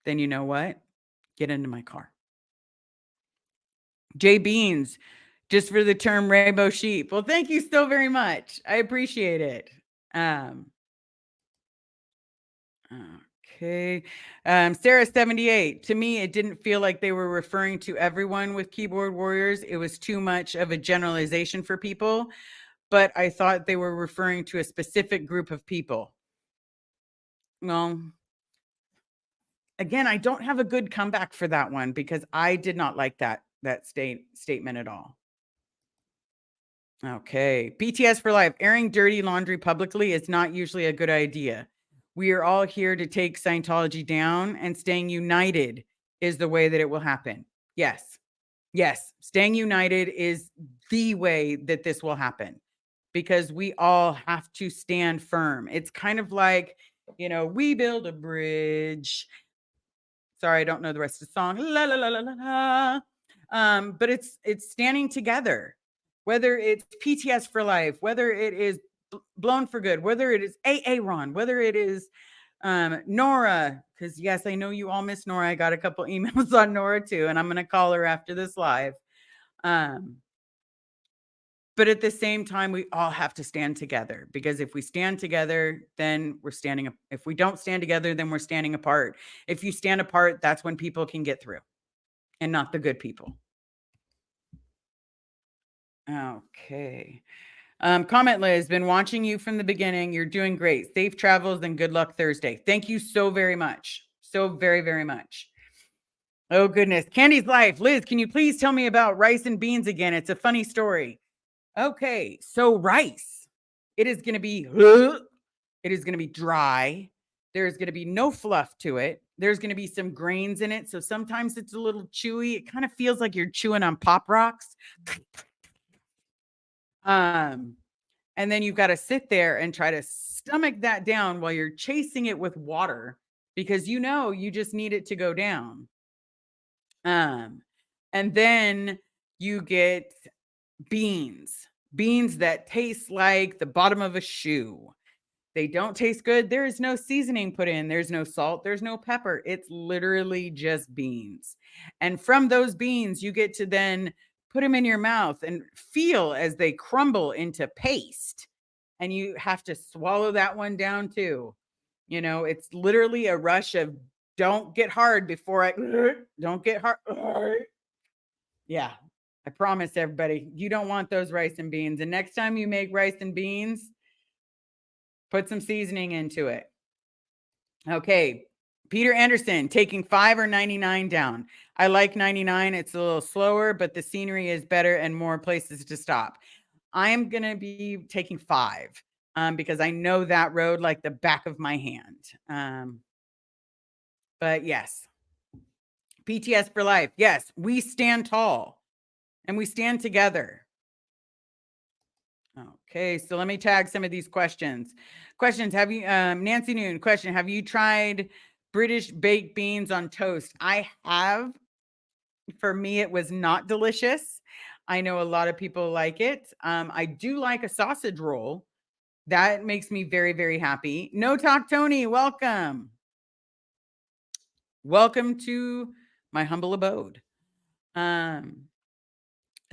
Then you know what? Get into my car. Jay Beans, just for the term rainbow sheep. Well, thank you so very much. I appreciate it. Um, okay. Sarah 78. To me, it didn't feel like they were referring to everyone with keyboard warriors. It was too much of a generalization for people, but I thought they were referring to a specific group of people. Well, again, I don't have a good comeback for that one because I did not like that statement at all. Okay. BTS for life. Airing dirty laundry publicly is not usually a good idea. We are all here to take Scientology down, and staying united is the way that it will happen. Yes. Yes. Staying united is the way that this will happen because we all have to stand firm. It's kind of like, we build a bridge. Sorry, I don't know the rest of the song. La la la la la la. But it's standing together. Whether it's PTS for life, whether it is blown for good, whether it is Ron, whether it is Nora, because yes, I know you all miss Nora. I got a couple emails on Nora too, and I'm gonna call her after this live. But at the same time, we all have to stand together because if we stand together, then we're standing up. If we don't stand together, then we're standing apart. If you stand apart, that's when people can get through and not the good people. Okay. Comment Liz, been watching you from the beginning. You're doing great. Safe travels and good luck Thursday. Thank you so very much. So very, very much. Oh, goodness. Candy's life. Liz, can you please tell me about rice and beans again? It's a funny story. Okay. So rice, it is going to be, it is going to be dry. There's going to be no fluff to it. There's going to be some grains in it. So sometimes it's a little chewy. It kind of feels like you're chewing on Pop Rocks. And then you've got to sit there and try to stomach that down while you're chasing it with water because you just need it to go down. And then you get beans that taste like the bottom of a shoe. They don't taste good. There is no seasoning put in. There's no salt. There's no pepper. It's literally just beans. And from those beans, you get to then put them in your mouth and feel as they crumble into paste. And you have to swallow that one down too. It's literally a rush of don't get hard before I don't get hard. Yeah. I promise everybody, you don't want those rice and beans. And next time you make rice and beans, put some seasoning into it. Okay. Peter Anderson, taking 5 or 99 down. I like 99. It's a little slower, but the scenery is better and more places to stop. I am going to be taking 5 because I know that road like the back of my hand. But yes, PTS for life. Yes, we stand tall and we stand together. Okay, so let me tag some of these questions. Have you, Nancy Noon, question, have you tried British baked beans on toast? I have. For me, it was not delicious. I know a lot of people like it. I do like a sausage roll. That makes me very, very happy. No Talk Tony, welcome. Welcome to my humble abode.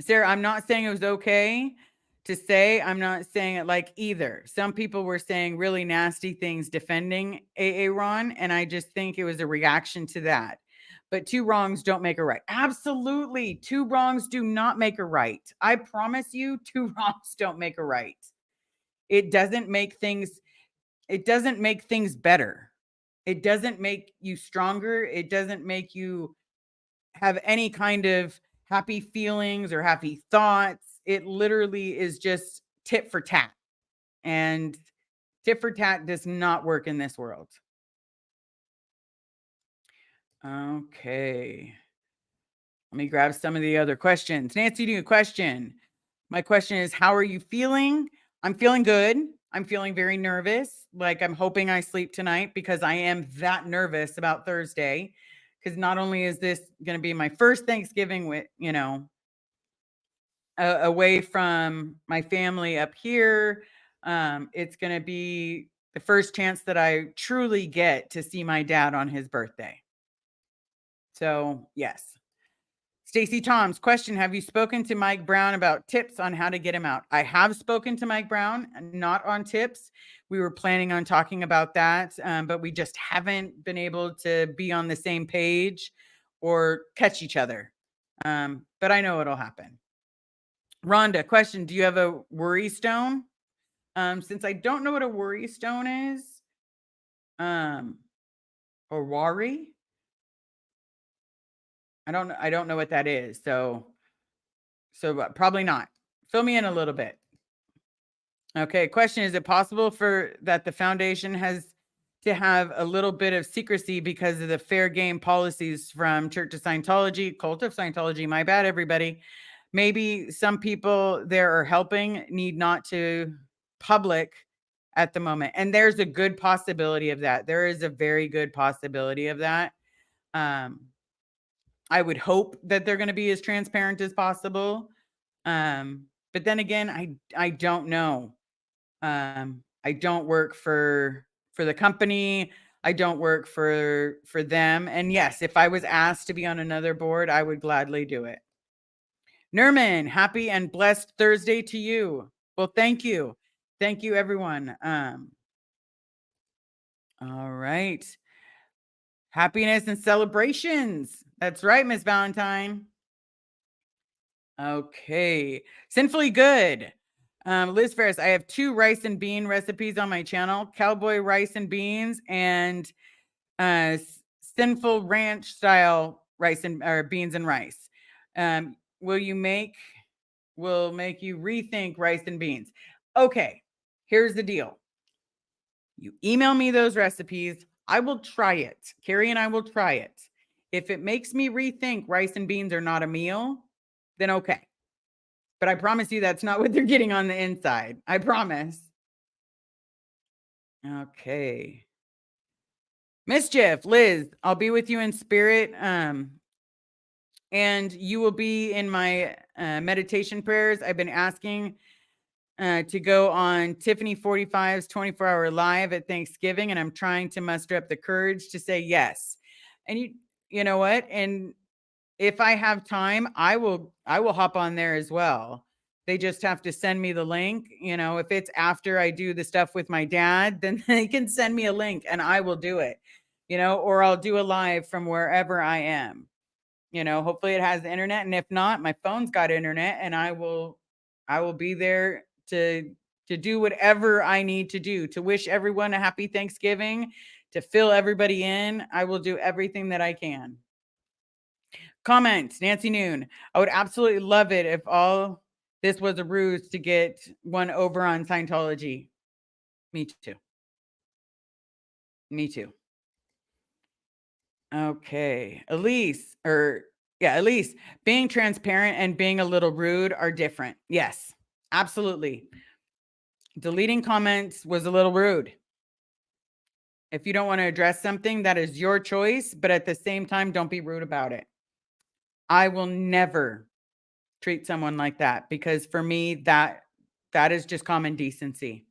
Sarah, I'm not saying it was okay to say. I'm not saying it like either. Some people were saying really nasty things defending Ron, and I just think it was a reaction to that. But 2 wrongs don't make a right. Absolutely. 2 wrongs do not make a right. I promise you, 2 wrongs don't make a right. It doesn't make things better. It doesn't make you stronger. It doesn't make you have any kind of happy feelings or happy thoughts. It literally is just tit for tat. And tit for tat does not work in this world. Okay. Let me grab some of the other questions. Nancy, do a question. My question is, how are you feeling? I'm feeling good. I'm feeling very nervous. Like I'm hoping I sleep tonight because I am that nervous about Thursday. Because not only is this going to be my first Thanksgiving with, away from my family up here, it's going to be the first chance that I truly get to see my dad on his birthday. So, yes. Stacy Toms, question: have you spoken to Mike Brown about tips on how to get him out? I have spoken to Mike Brown, not on tips. We were planning on talking about that, but we just haven't been able to be on the same page or catch each other. But I know it'll happen. Rhonda, question: do you have a worry stone? Since I don't know what a worry stone is, or worry, I don't know what that is. So probably not. Fill me in a little bit. Okay, question: is it possible for that the foundation has to have a little bit of secrecy because of the fair game policies from Church of Scientology, Cult of Scientology? My bad, everybody. Maybe some people there are helping need not to public at the moment. And there's a good possibility of that. There is a very good possibility of that. Um, I would hope that they're going to be as transparent as possible. But then again, I don't know. I don't work for the company. I don't work for them. And yes, if I was asked to be on another board, I would gladly do it. Nerman, happy and blessed Thursday to you. Well, thank you. Thank you, everyone. All right. Happiness and celebrations. That's right, Miss Valentine. Okay. Sinfully good. Liz Ferris, I have 2 rice and bean recipes on my channel: cowboy rice and beans and sinful ranch style rice and or beans and rice. Um, will you make will make you rethink rice and beans? Okay, here's the deal. You email me those recipes. I will try it. Carrie and I will try it. If it makes me rethink rice and beans are not a meal, then okay. But I promise you that's not what they're getting on the inside. I promise. Okay. Mischief, Liz, I'll be with you in spirit. And you will be in my meditation prayers. I've been asking to go on Tiffany 45's 24-hour live at Thanksgiving, and I'm trying to muster up the courage to say yes. And you know what? And if I have time, I will hop on there as well. They just have to send me the link. If it's after I do the stuff with my dad, then they can send me a link and I will do it. Or I'll do a live from wherever I am. Hopefully it has the internet, and if not, my phone's got internet, and I will be there to do whatever I need to do to wish everyone a happy Thanksgiving, to fill everybody in. I will do everything that I can. Comments, Nancy Noon. I would absolutely love it if all this was a ruse to get one over on Scientology. Me too. Me too. Okay. Elise, being transparent and being a little rude are different. Yes, absolutely. Deleting comments was a little rude. If you don't want to address something, that is your choice, but at the same time, don't be rude about it. I will never treat someone like that, because for me, that is just common decency.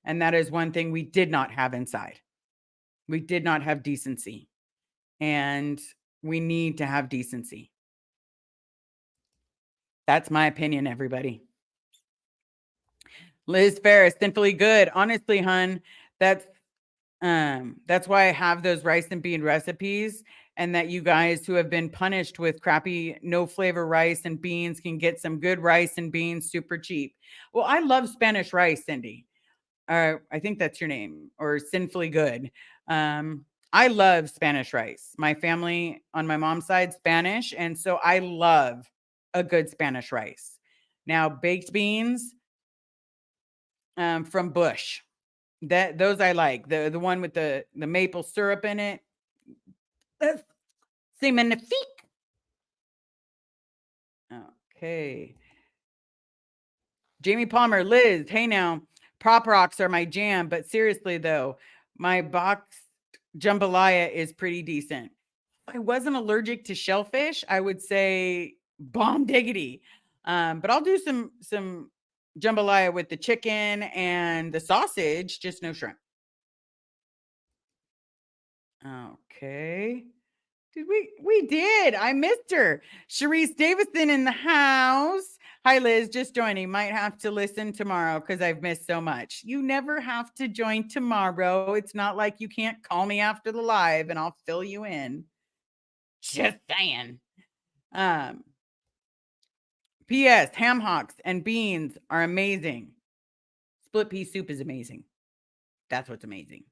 And that is one thing we did not have inside. We did not have decency. And we need to have decency. That's my opinion, everybody. Liz Ferris, sinfully good. Honestly, hun, that's why I have those rice and bean recipes, and that you guys who have been punished with crappy, no flavor rice and beans can get some good rice and beans super cheap. Well, I love Spanish rice, Cindy. I think that's your name, or sinfully good. I love Spanish rice. My family on my mom's side, Spanish. And so I love a good Spanish rice. Now, baked beans from Bush. Those I like. The one with the maple syrup in it. C'est magnifique. Okay. Jamie Palmer, Liz, hey now. Prop rocks are my jam, but seriously though, my box jambalaya is pretty decent. If I wasn't allergic to shellfish, I would say bomb diggity. But I'll do some jambalaya with the chicken and the sausage, just no shrimp. Okay. Did we did. I missed her. Sharice Davison in the house. Hi Liz, just joining. Might have to listen tomorrow because I've missed so much. You never have to join tomorrow. It's not like you can't call me after the live and I'll fill you in. Just saying. Um P.S. Ham hocks and beans are amazing. Split pea soup is amazing. That's what's amazing.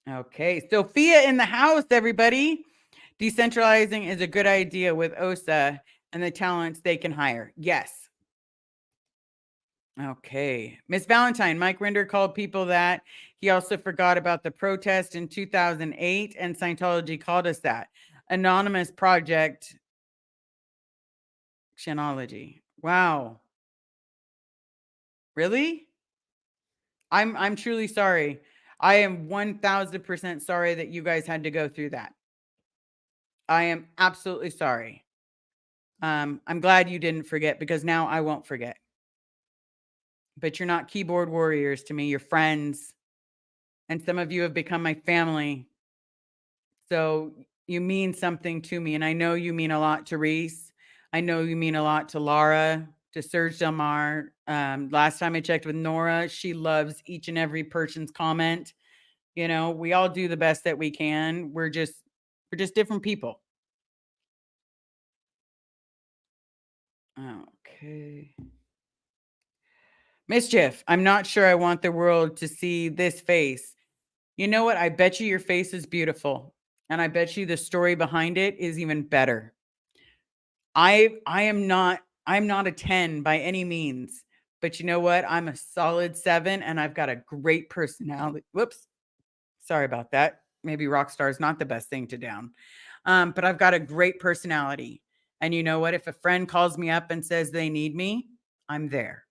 Okay, Sophia in the house, everybody. Decentralizing is a good idea with OSA and the talents they can hire. Yes. Okay. Miss Valentine, Mike Rinder called people that. He also forgot about the protest in 2008, and Scientology called us that. Anonymous Project Xenology. Wow. Really? I'm truly sorry. I am 1000% sorry that you guys had to go through that. I am absolutely sorry. I'm glad you didn't forget because now I won't forget. But you're not keyboard warriors to me. You're friends. And some of you have become my family. So you mean something to me. And I know you mean a lot to Reese. I know you mean a lot to Laura, to Serge Delmar. Last time I checked with Nora, she loves each and every person's comment. You know, we all do the best that we can. We're just different people. Okay. Mischief. I'm not sure I want the world to see this face. You know what? I bet you your face is beautiful. And I bet you the story behind it is even better. I'm not a 10 by any means. But you know what? I'm a solid 7 and I've got a great personality. Whoops. Sorry about that. Maybe rock star is not the best thing to down. But I've got a great personality. And you know what? If a friend calls me up and says they need me, I'm there.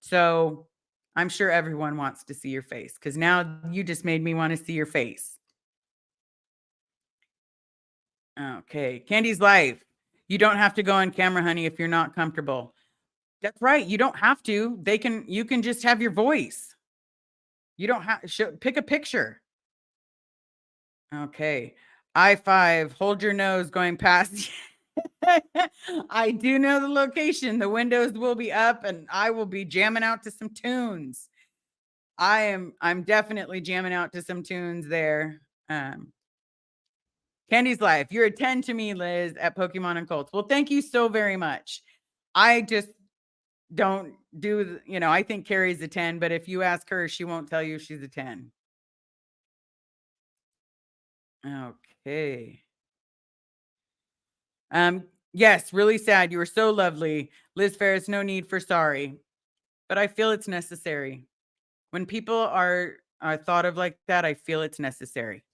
So I'm sure everyone wants to see your face because now you just made me want to see your face. Okay. Candy's life. You don't have to go on camera, honey, if you're not comfortable. That's right. You don't have to. You can just have your voice. You don't have pick a picture. Okay. I5, hold your nose going past. I do know the location. The windows will be up and I will be jamming out to some tunes. I'm definitely jamming out to some tunes there. Candy's life. You're a 10 to me, Liz, at Pokemon and Colts. Well, thank you so very much. I just don't do, I think Carrie's a 10, but if you ask her, she won't tell you she's a 10. Okay. Yes, really sad. You were so lovely. Liz Ferris, no need for sorry. But I feel it's necessary. When people are thought of like that, I feel it's necessary.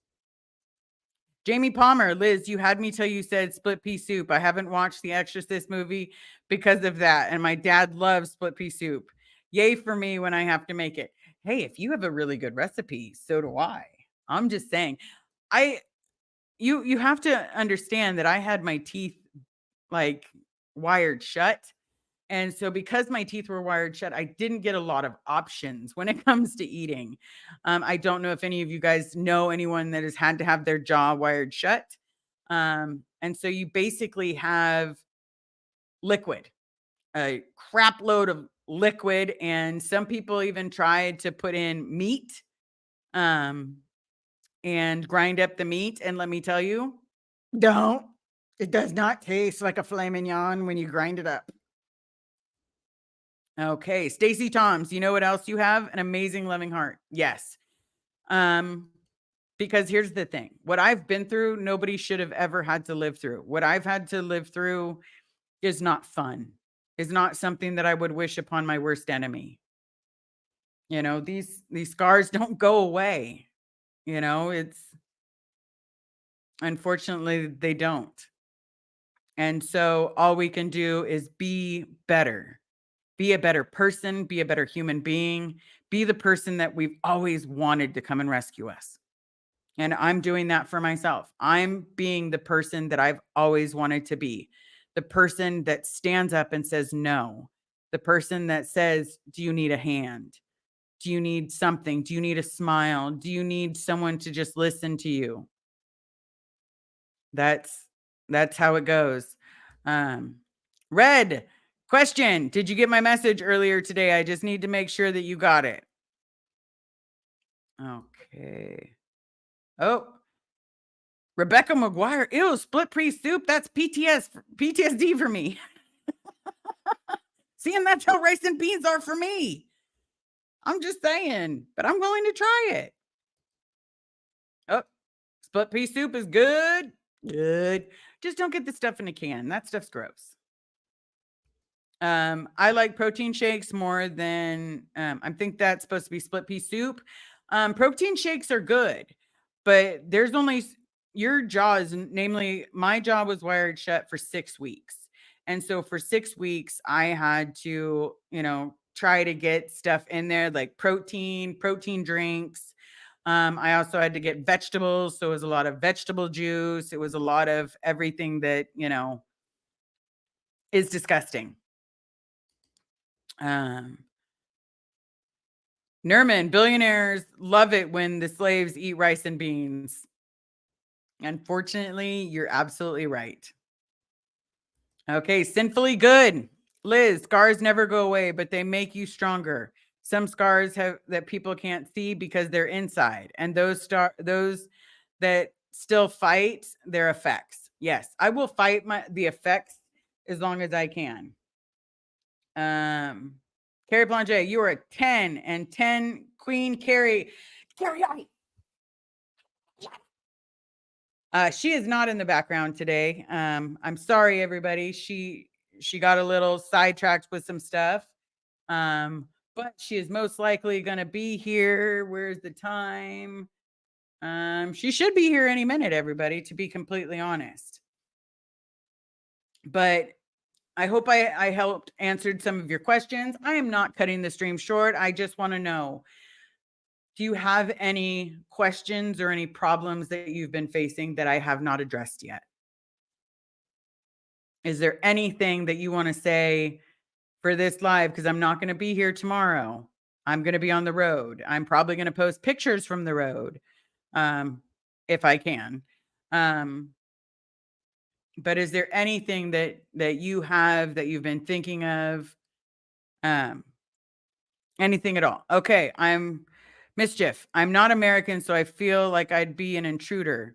Jamie Palmer, Liz, you had me till you said split pea soup. I haven't watched the Exorcist movie because of that. And my dad loves split pea soup. Yay for me when I have to make it. Hey, if you have a really good recipe, so do I. I'm just saying. I you have to understand that I had my teeth like wired shut. And so because my teeth were wired shut, I didn't get a lot of options when it comes to eating. I don't know if any of you guys know anyone that has had to have their jaw wired shut. And so you basically have liquid, a crap load of liquid. And some people even tried to put in meat um, and grind up the meat. And let me tell you, don't. It does not taste like a filet mignon when you grind it up. Okay, Stacy Toms, you know what else you have? An amazing loving heart. Yes. Um because here's the thing. What I've been through, nobody should have ever had to live through. What I've had to live through is not fun. Is not something that I would wish upon my worst enemy. These scars don't go away. It's unfortunately they don't. And so all we can do is be better. Be a better person, be a better human being, be the person that we've always wanted to come and rescue us. And I'm doing that for myself. I'm being the person that I've always wanted to be. The person that stands up and says no. The person that says, "Do you need a hand? Do you need something? Do you need a smile? Do you need someone to just listen to you?" That's that's how it goes. Um, Red, question. Did you get my message earlier today? I just need to make sure that you got it. Okay. Oh, Rebecca McGuire. Ew, split pre soup. That's PTSD for me. See, and that's how rice and beans are for me. I'm just saying, but I'm willing to try it. Oh, split pea soup is good. Good. Just don't get the stuff in a can. That stuff's gross. I like protein shakes more than I think that's supposed to be split pea soup. Protein shakes are good, but there's only your jaw is namely my jaw was wired shut for 6 weeks. And so for 6 weeks, I had to, try to get stuff in there like protein drinks. I also had to get vegetables. So it was a lot of vegetable juice. It was a lot of everything that, is disgusting. Um, Nerman, billionaires love it when the slaves eat rice and beans. Unfortunately, you're absolutely right. Okay, sinfully good. Liz, scars never go away, but they make you stronger. Some scars have that people can't see because they're inside, and those that still fight their effects. Yes, I will fight the effects as long as I can. Carrie Blanche, you are a 10 and 10 Queen Carrie. Carrie, she is not in the background today. I'm sorry, everybody. She got a little sidetracked with some stuff. But she is most likely going to be here. Where's the time? She should be here any minute, everybody, to be completely honest. But I hope I helped answered some of your questions. I am not cutting the stream short. I just want to know, do you have any questions or any problems that you've been facing that I have not addressed yet? Is there anything that you want to say for this live? Because I'm not going to be here tomorrow. I'm going to be on the road. I'm probably going to post pictures from the road, if I can. But is there anything that you have that you've been thinking of? Anything at all? Okay, I'm Mischief. I'm not American, so I feel like I'd be an intruder.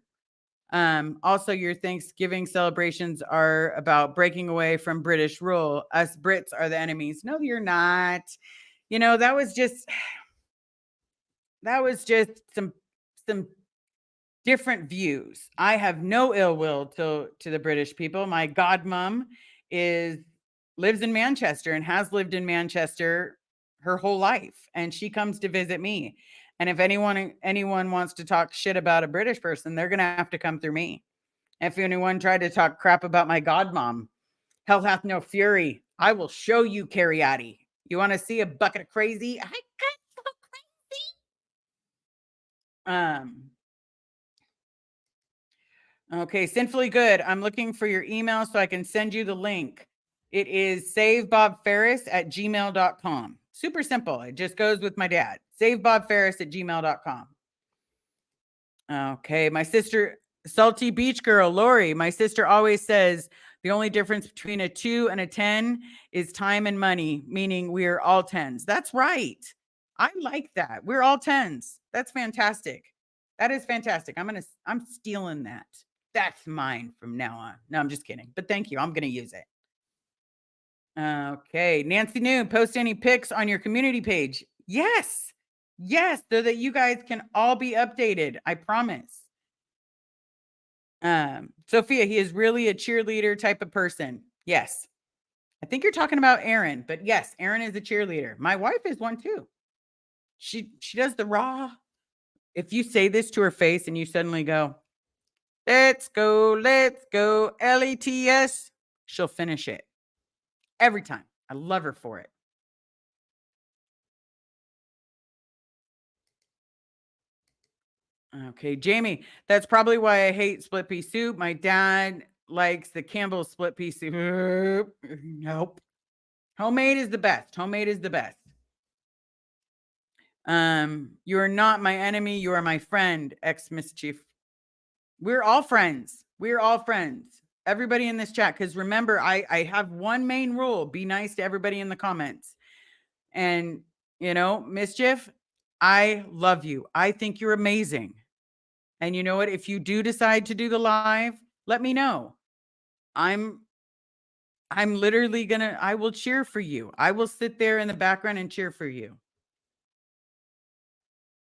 Also, your Thanksgiving celebrations are about breaking away from British rule. Us Brits are the enemies. No, you're not. That was just some different views. I have no ill will to the British people. My godmom lives in Manchester and has lived in Manchester her whole life, and she comes to visit me. And if anyone wants to talk shit about a British person, they're gonna have to come through me. If anyone tried to talk crap about my godmom, hell hath no fury. I will show you, Cariati. You want to see a bucket of crazy? I got so crazy. Okay, Sinfully Good. I'm looking for your email so I can send you the link. It is savebobferris@gmail.com. Super simple. It just goes with my dad. Savebobferris@gmail.com. Okay, my sister, Salty Beach Girl, Lori, my sister always says the only difference between a 2 and a 10 is time and money, meaning we are all 10s. That's right. I like that. We're all 10s. That's fantastic. That is fantastic. I'm stealing that. That's mine from now on. No, I'm just kidding. But thank you. I'm going to use it. Okay. Nancy New, post any pics on your community page. Yes. Yes. So that you guys can all be updated. I promise. Sophia, he is really a cheerleader type of person. Yes. I think you're talking about Aaron, but yes, Aaron is a cheerleader. My wife is one too. She does the raw. If you say this to her face and you suddenly go, let's go, LETS, she'll finish it every time. I love her for it. Okay, Jamie, that's probably why I hate split pea soup. My dad likes the Campbell's split pea soup. Nope. Homemade is the best. Homemade is the best. You are not my enemy. You are my friend, ex mischief. We're all friends. We're all friends. Everybody in this chat. Because remember, I have one main rule: be nice to everybody in the comments. And mischief, I love you. I think you're amazing. And you know what? If you do decide to do the live, let me know. I'm literally I will cheer for you. I will sit there in the background and cheer for you.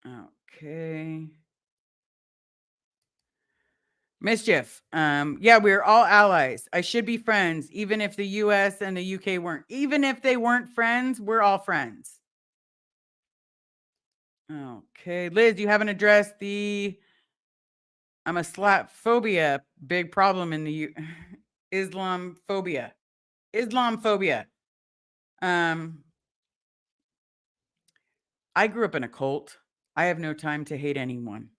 Okay. Mischief. Yeah, we're all allies. I should be friends, even if the US and the UK weren't. Even if they weren't friends, we're all friends. Okay. Liz, you haven't addressed the I'm a slap phobia, big problem in the Islam phobia. I grew up in a cult. I have no time to hate anyone.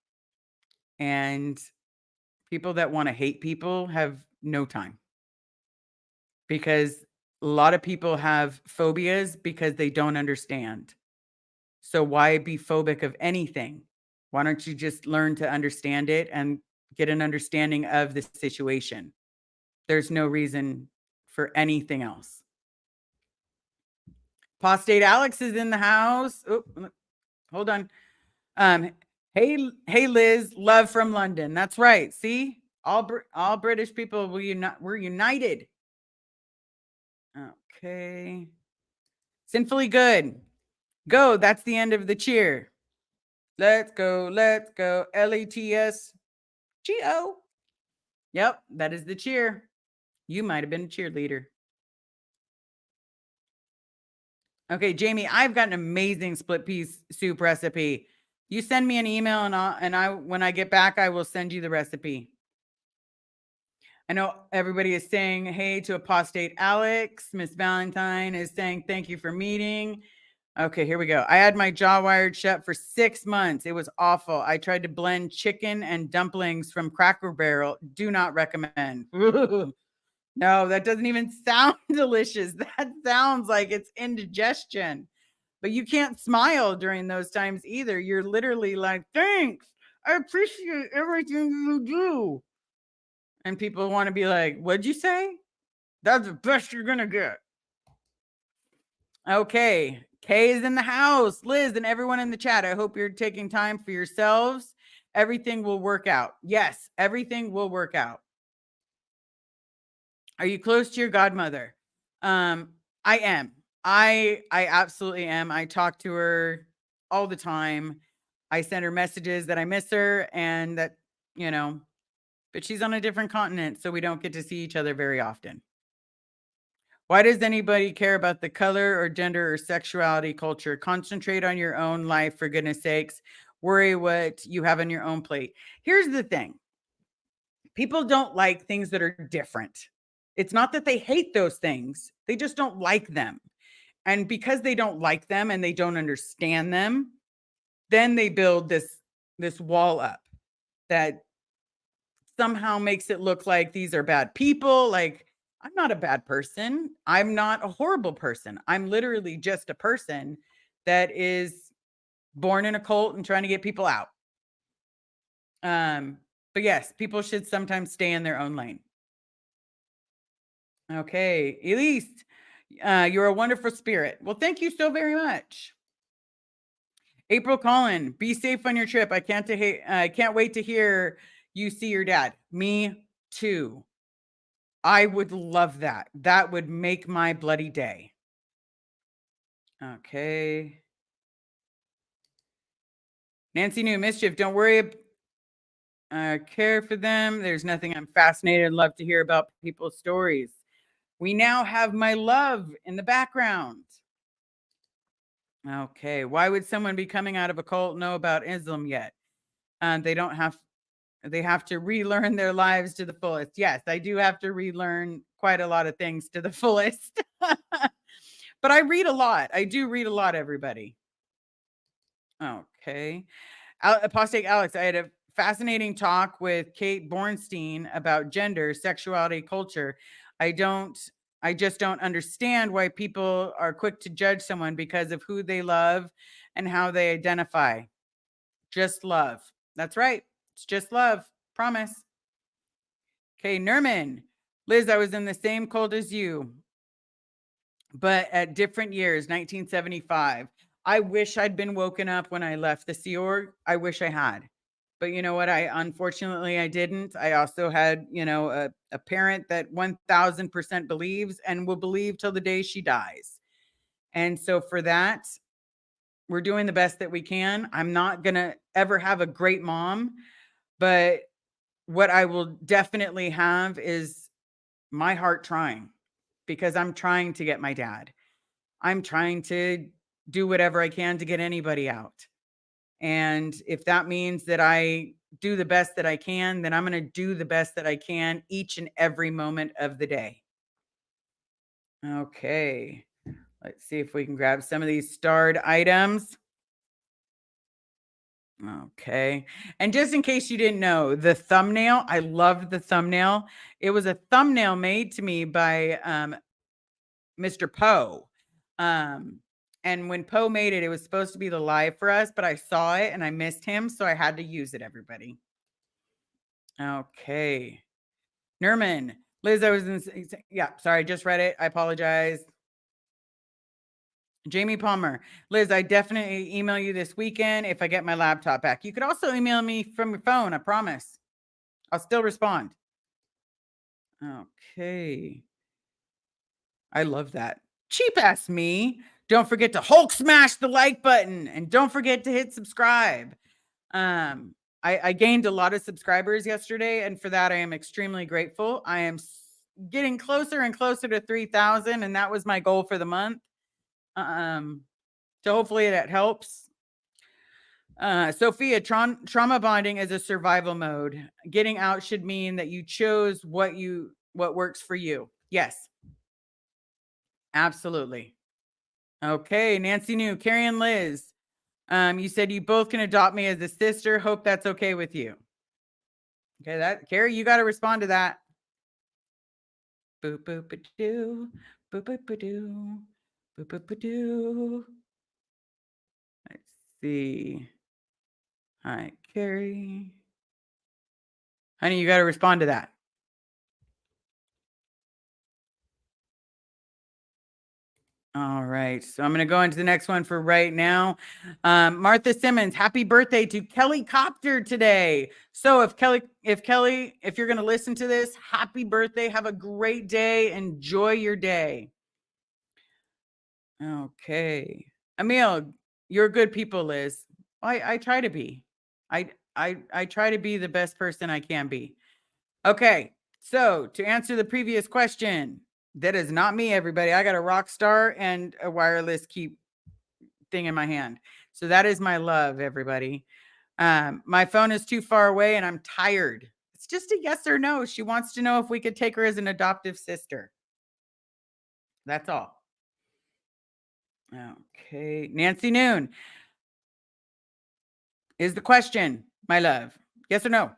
And people that want to hate people have no time. Because a lot of people have phobias because they don't understand. So why be phobic of anything? Why don't you just learn to understand it and get an understanding of the situation? There's no reason for anything else. Apostate Alex is in the house. Oh, hold on. Hey Liz, love from London. That's right. See, all British people we're united. Okay. Sinfully good. Go. That's the end of the cheer. Let's go. Let's go. LATS. Go. Yep, that is the cheer. You might have been a cheerleader. Okay, Jamie, I've got an amazing split pea soup recipe. You send me an email and I when I get back, I will send you the recipe. I know everybody is saying hey to Apostate Alex. Miss Valentine is saying thank you for meeting. Okay, here we go. I had my jaw wired shut for 6 months. It was awful. I tried to blend chicken and dumplings from Cracker Barrel. Do not recommend. No, that doesn't even sound delicious. That sounds like it's indigestion. But you can't smile during those times either. You're literally like, thanks. I appreciate everything you do. And people want to be like, what'd you say? That's the best you're going to get. Okay. Kay is in the house. Liz and everyone in the chat. I hope you're taking time for yourselves. Everything will work out. Yes, everything will work out. Are you close to your godmother? I am. I absolutely am. I talk to her all the time. I send her messages that I miss her and that, but she's on a different continent, so we don't get to see each other very often. Why does anybody care about the color or gender or sexuality culture? Concentrate on your own life, for goodness sakes. Worry what you have on your own plate. Here's the thing. People don't like things that are different. It's not that they hate those things. They just don't like them. And because they don't like them and they don't understand them, then they build this wall up that somehow makes it look like these are bad people. Like, I'm not a bad person. I'm not a horrible person. I'm literally just a person that is born in a cult and trying to get people out. But yes, people should sometimes stay in their own lane. Okay, Elise, you're a wonderful spirit. Well, thank you so very much. April Collin, be safe on your trip. I can't wait to hear you see your dad. Me too. I would love that. That would make my bloody day. Okay. Nancy New Mischief, don't worry. Care for them. There's nothing I'm fascinated and love to hear about people's stories. We now have my love in the background. Okay. Why would someone be coming out of a cult know about Islam yet? They don't have they have to relearn their lives to the fullest. Yes, I do have to relearn quite a lot of things to the fullest. But I read a lot. I do read a lot, everybody. Okay. Apostate Alex, I had a fascinating talk with Kate Bornstein about gender, sexuality, culture. I don't, I just don't understand why people are quick to judge someone because of who they love and how they identify. Just love. That's right. It's just love. Promise. Okay, Nerman. Liz, I was in the same cult as you, but at different years, 1975. I wish I'd been woken up when I left the Sea Org. I wish I had. But you know what? Unfortunately I didn't. I also had, a parent that 1000% believes and will believe till the day she dies. And so for that, we're doing the best that we can. I'm not going to ever have a great mom, but what I will definitely have is my heart trying, because I'm trying to get my dad. I'm trying to do whatever I can to get anybody out. And if that means that I do the best that I can, then I'm going to do the best that I can each and every moment of the day. Okay. Let's see if we can grab some of these starred items. Okay. And just in case you didn't know, the thumbnail, I loved the thumbnail. It was a thumbnail made to me by Mr. Poe. And when Poe made it, it was supposed to be the live for us, but I saw it and I missed him, so I had to use it, everybody. Okay. Nerman. Liz, I was in, yeah, sorry, I just read it. I apologize. Jamie Palmer. Liz, I definitely email you this weekend if I get my laptop back. You could also email me from your phone, I promise. I'll still respond. Okay. I love that. Cheap ass me. Don't forget to Hulk smash the like button and don't forget to hit subscribe. I gained a lot of subscribers yesterday, and for that I am extremely grateful. I am getting closer and closer to 3,000, and that was my goal for the month. So hopefully that helps. Sophia, trauma bonding is a survival mode. Getting out should mean that you chose what works for you. Yes, absolutely. Okay, Nancy New, Carrie and Liz. You said you both can adopt me as a sister. Hope that's okay with you. Okay, Carrie, you got to respond to that. Boop boop a doo, boop boop a doo, boop boop a doo. Let's see. Hi, Carrie. Honey, you got to respond to that. All right. So I'm going to go into the next one for right now. Martha Simmons, happy birthday to Kelly Copter today. So if you're going to listen to this, happy birthday. Have a great day. Enjoy your day. Okay. Emil, you're good people, Liz. I try to be. I try to be the best person I can be. Okay. So to answer the previous question, that is not me, everybody. I got a rock star and a wireless key thing in my hand. So that is my love, everybody. My phone is too far away and I'm tired. It's just a yes or no. She wants to know if we could take her as an adoptive sister. That's all. Okay. Nancy Noon. Is the question, my love? Yes or no?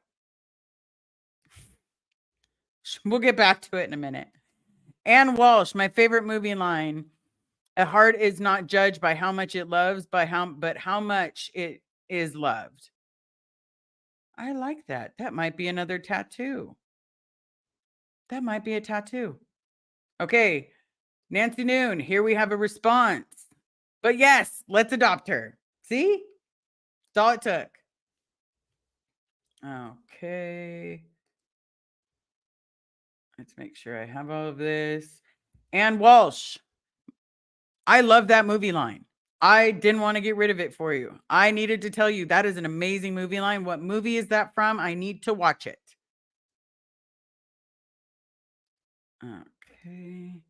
We'll get back to it in a minute. Ann Walsh, my favorite movie line. A heart is not judged by how much it loves, but how much it is loved. I like that. That might be another tattoo. That might be a tattoo. Okay, Nancy Noon, here we have a response. But yes, let's adopt her. See? That's all it took. Okay. Let's make sure I have all of this. Ann Walsh. I love that movie line. I didn't want to get rid of it for you. I needed to tell you that is an amazing movie line. What movie is that from? I need to watch it. Okay.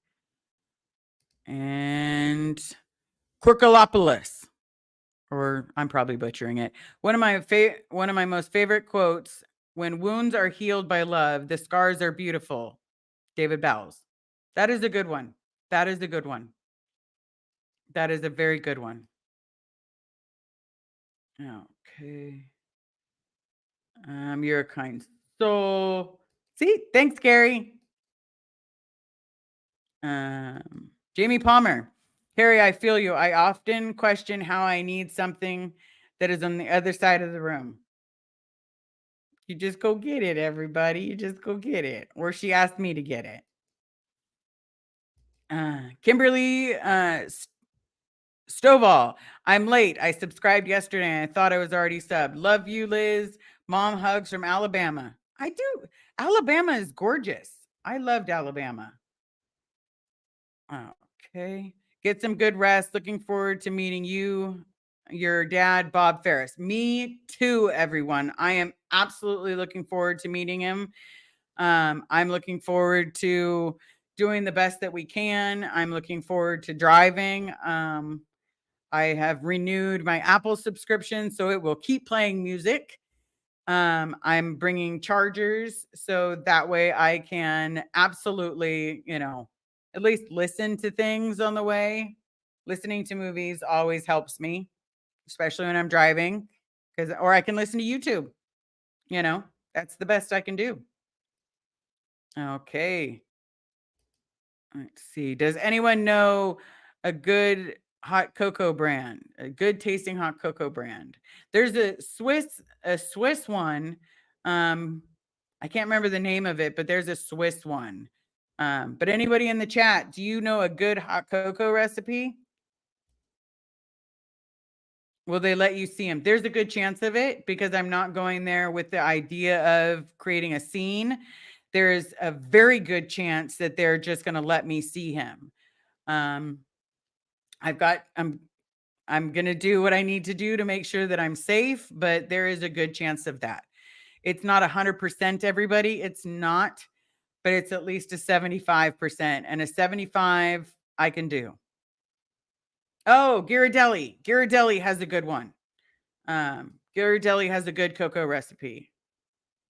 And Corkalopoulos, or I'm probably butchering it. One of my most favorite quotes: "When wounds are healed by love, the scars are beautiful." David Bowles. That is a good one. That is a good one. That is a very good one. Okay. You're a kind soul. See, thanks, Gary. Jamie Palmer. Harry, I feel you. I often question how I need something that is on the other side of the room. You just go get it, everybody. You just go get it. Or she asked me to get it. Kimberly Stovall. I'm late. I subscribed yesterday and I thought I was already subbed. Love you, Liz. Mom hugs from Alabama. I do. Alabama is gorgeous. I loved Alabama. Okay. Get some good rest. Looking forward to meeting you, your dad, Bob Ferris. Me too, everyone. I am absolutely looking forward to meeting him. I'm looking forward to doing the best that we can. I'm looking forward to driving. I have renewed my Apple subscription, so it will keep playing music. I'm bringing chargers so that way I can absolutely, at least listen to things on the way. Listening to movies always helps me, especially when I'm driving, because or I can listen to YouTube. You know, that's the best I can do. Okay. Let's see. Does anyone know a good hot cocoa brand? A good tasting hot cocoa brand? There's a Swiss one. Um, I can't remember the name of it, but there's a Swiss one. But anybody in the chat, do you know a good hot cocoa recipe? Will they let you see them? There's a good chance of it because I'm not going there with the idea of creating a scene. There's a very good chance that they're just going to let me see him. Um, I've got I'm going to do what I need to do to make sure that I'm safe, but there is a good chance of that. It's not 100% everybody, it's not, but it's at least a 75% and a 75 I can do. Oh, Ghirardelli. Ghirardelli has a good one. Ghirardelli has a good cocoa recipe.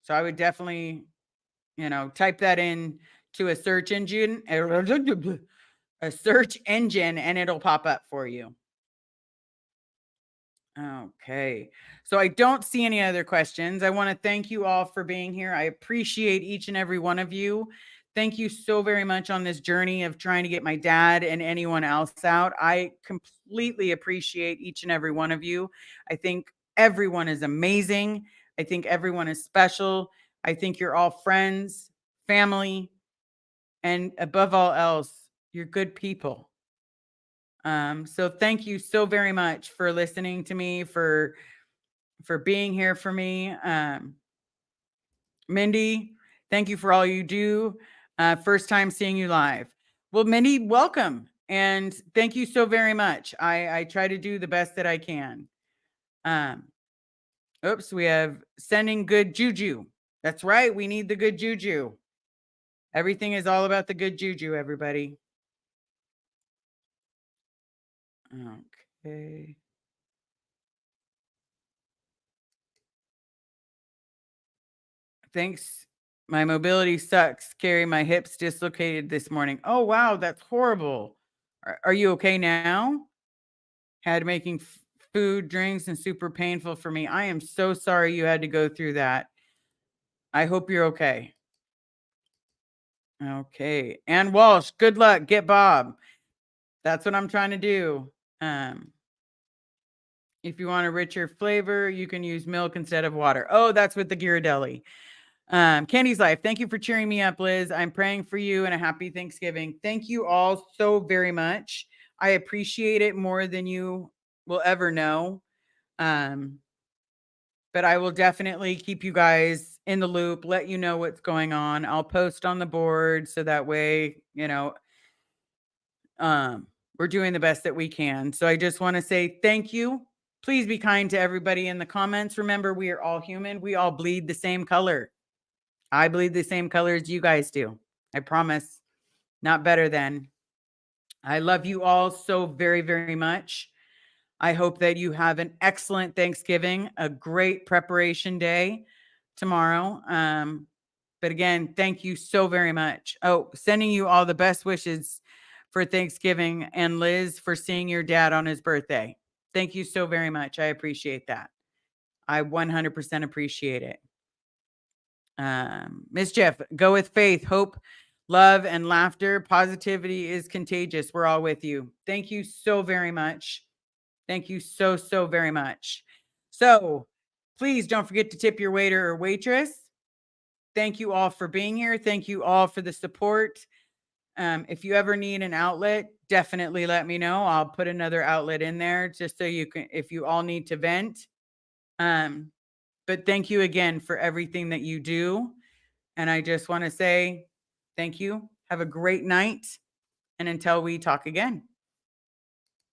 So I would definitely, type that in to a search engine, and it'll pop up for you. Okay. So I don't see any other questions. I want to thank you all for being here. I appreciate each and every one of you. Thank you so very much on this journey of trying to get my dad and anyone else out. I completely appreciate each and every one of you. I think everyone is amazing. I think everyone is special. I think you're all friends, family, and above all else, you're good people. So thank you so very much for listening to me, for being here for me. Mindy, thank you for all you do. First time seeing you live. Well, Mindy, welcome. And thank you so very much. I try to do the best that I can. Um, oops, we have sending good juju. That's right. We need the good juju. Everything is all about the good juju, everybody. Okay. Thanks. My mobility sucks. Carry my hips dislocated this morning. Oh, wow. That's horrible. Are you okay now? Had making food, drinks, and super painful for me. I am so sorry you had to go through that. I hope you're okay. Okay. And Walsh, good luck. Get Bob. That's what I'm trying to do. If you want a richer flavor, you can use milk instead of water. Oh, that's with the Ghirardelli. Candy's Life, thank you for cheering me up, Liz. I'm praying for you and a happy Thanksgiving. Thank you all so very much. I appreciate it more than you will ever know. But I will definitely keep you guys in the loop, let you know what's going on. I'll post on the board so that way, we're doing the best that we can. So I just want to say thank you. Please be kind to everybody in the comments. Remember, we are all human. We all bleed the same color. I bleed the same color as you guys do. I promise. Not better than. I love you all so very, very much. I hope that you have an excellent Thanksgiving, a great preparation day tomorrow. But again, thank you so very much. Oh, sending you all the best wishes for Thanksgiving, and Liz, for seeing your dad on his birthday. Thank you so very much. I appreciate that. I 100% appreciate it. Mischief, go with faith, hope, love, and laughter. Positivity is contagious. We're all with you. Thank you so very much. Thank you so, so very much. So please don't forget to tip your waiter or waitress. Thank you all for being here. Thank you all for the support. If you ever need an outlet, definitely let me know. I'll put another outlet in there just so you can, if you all need to vent. Um, but thank you again for everything that you do. And I just want to say thank you. Have a great night. And until we talk again.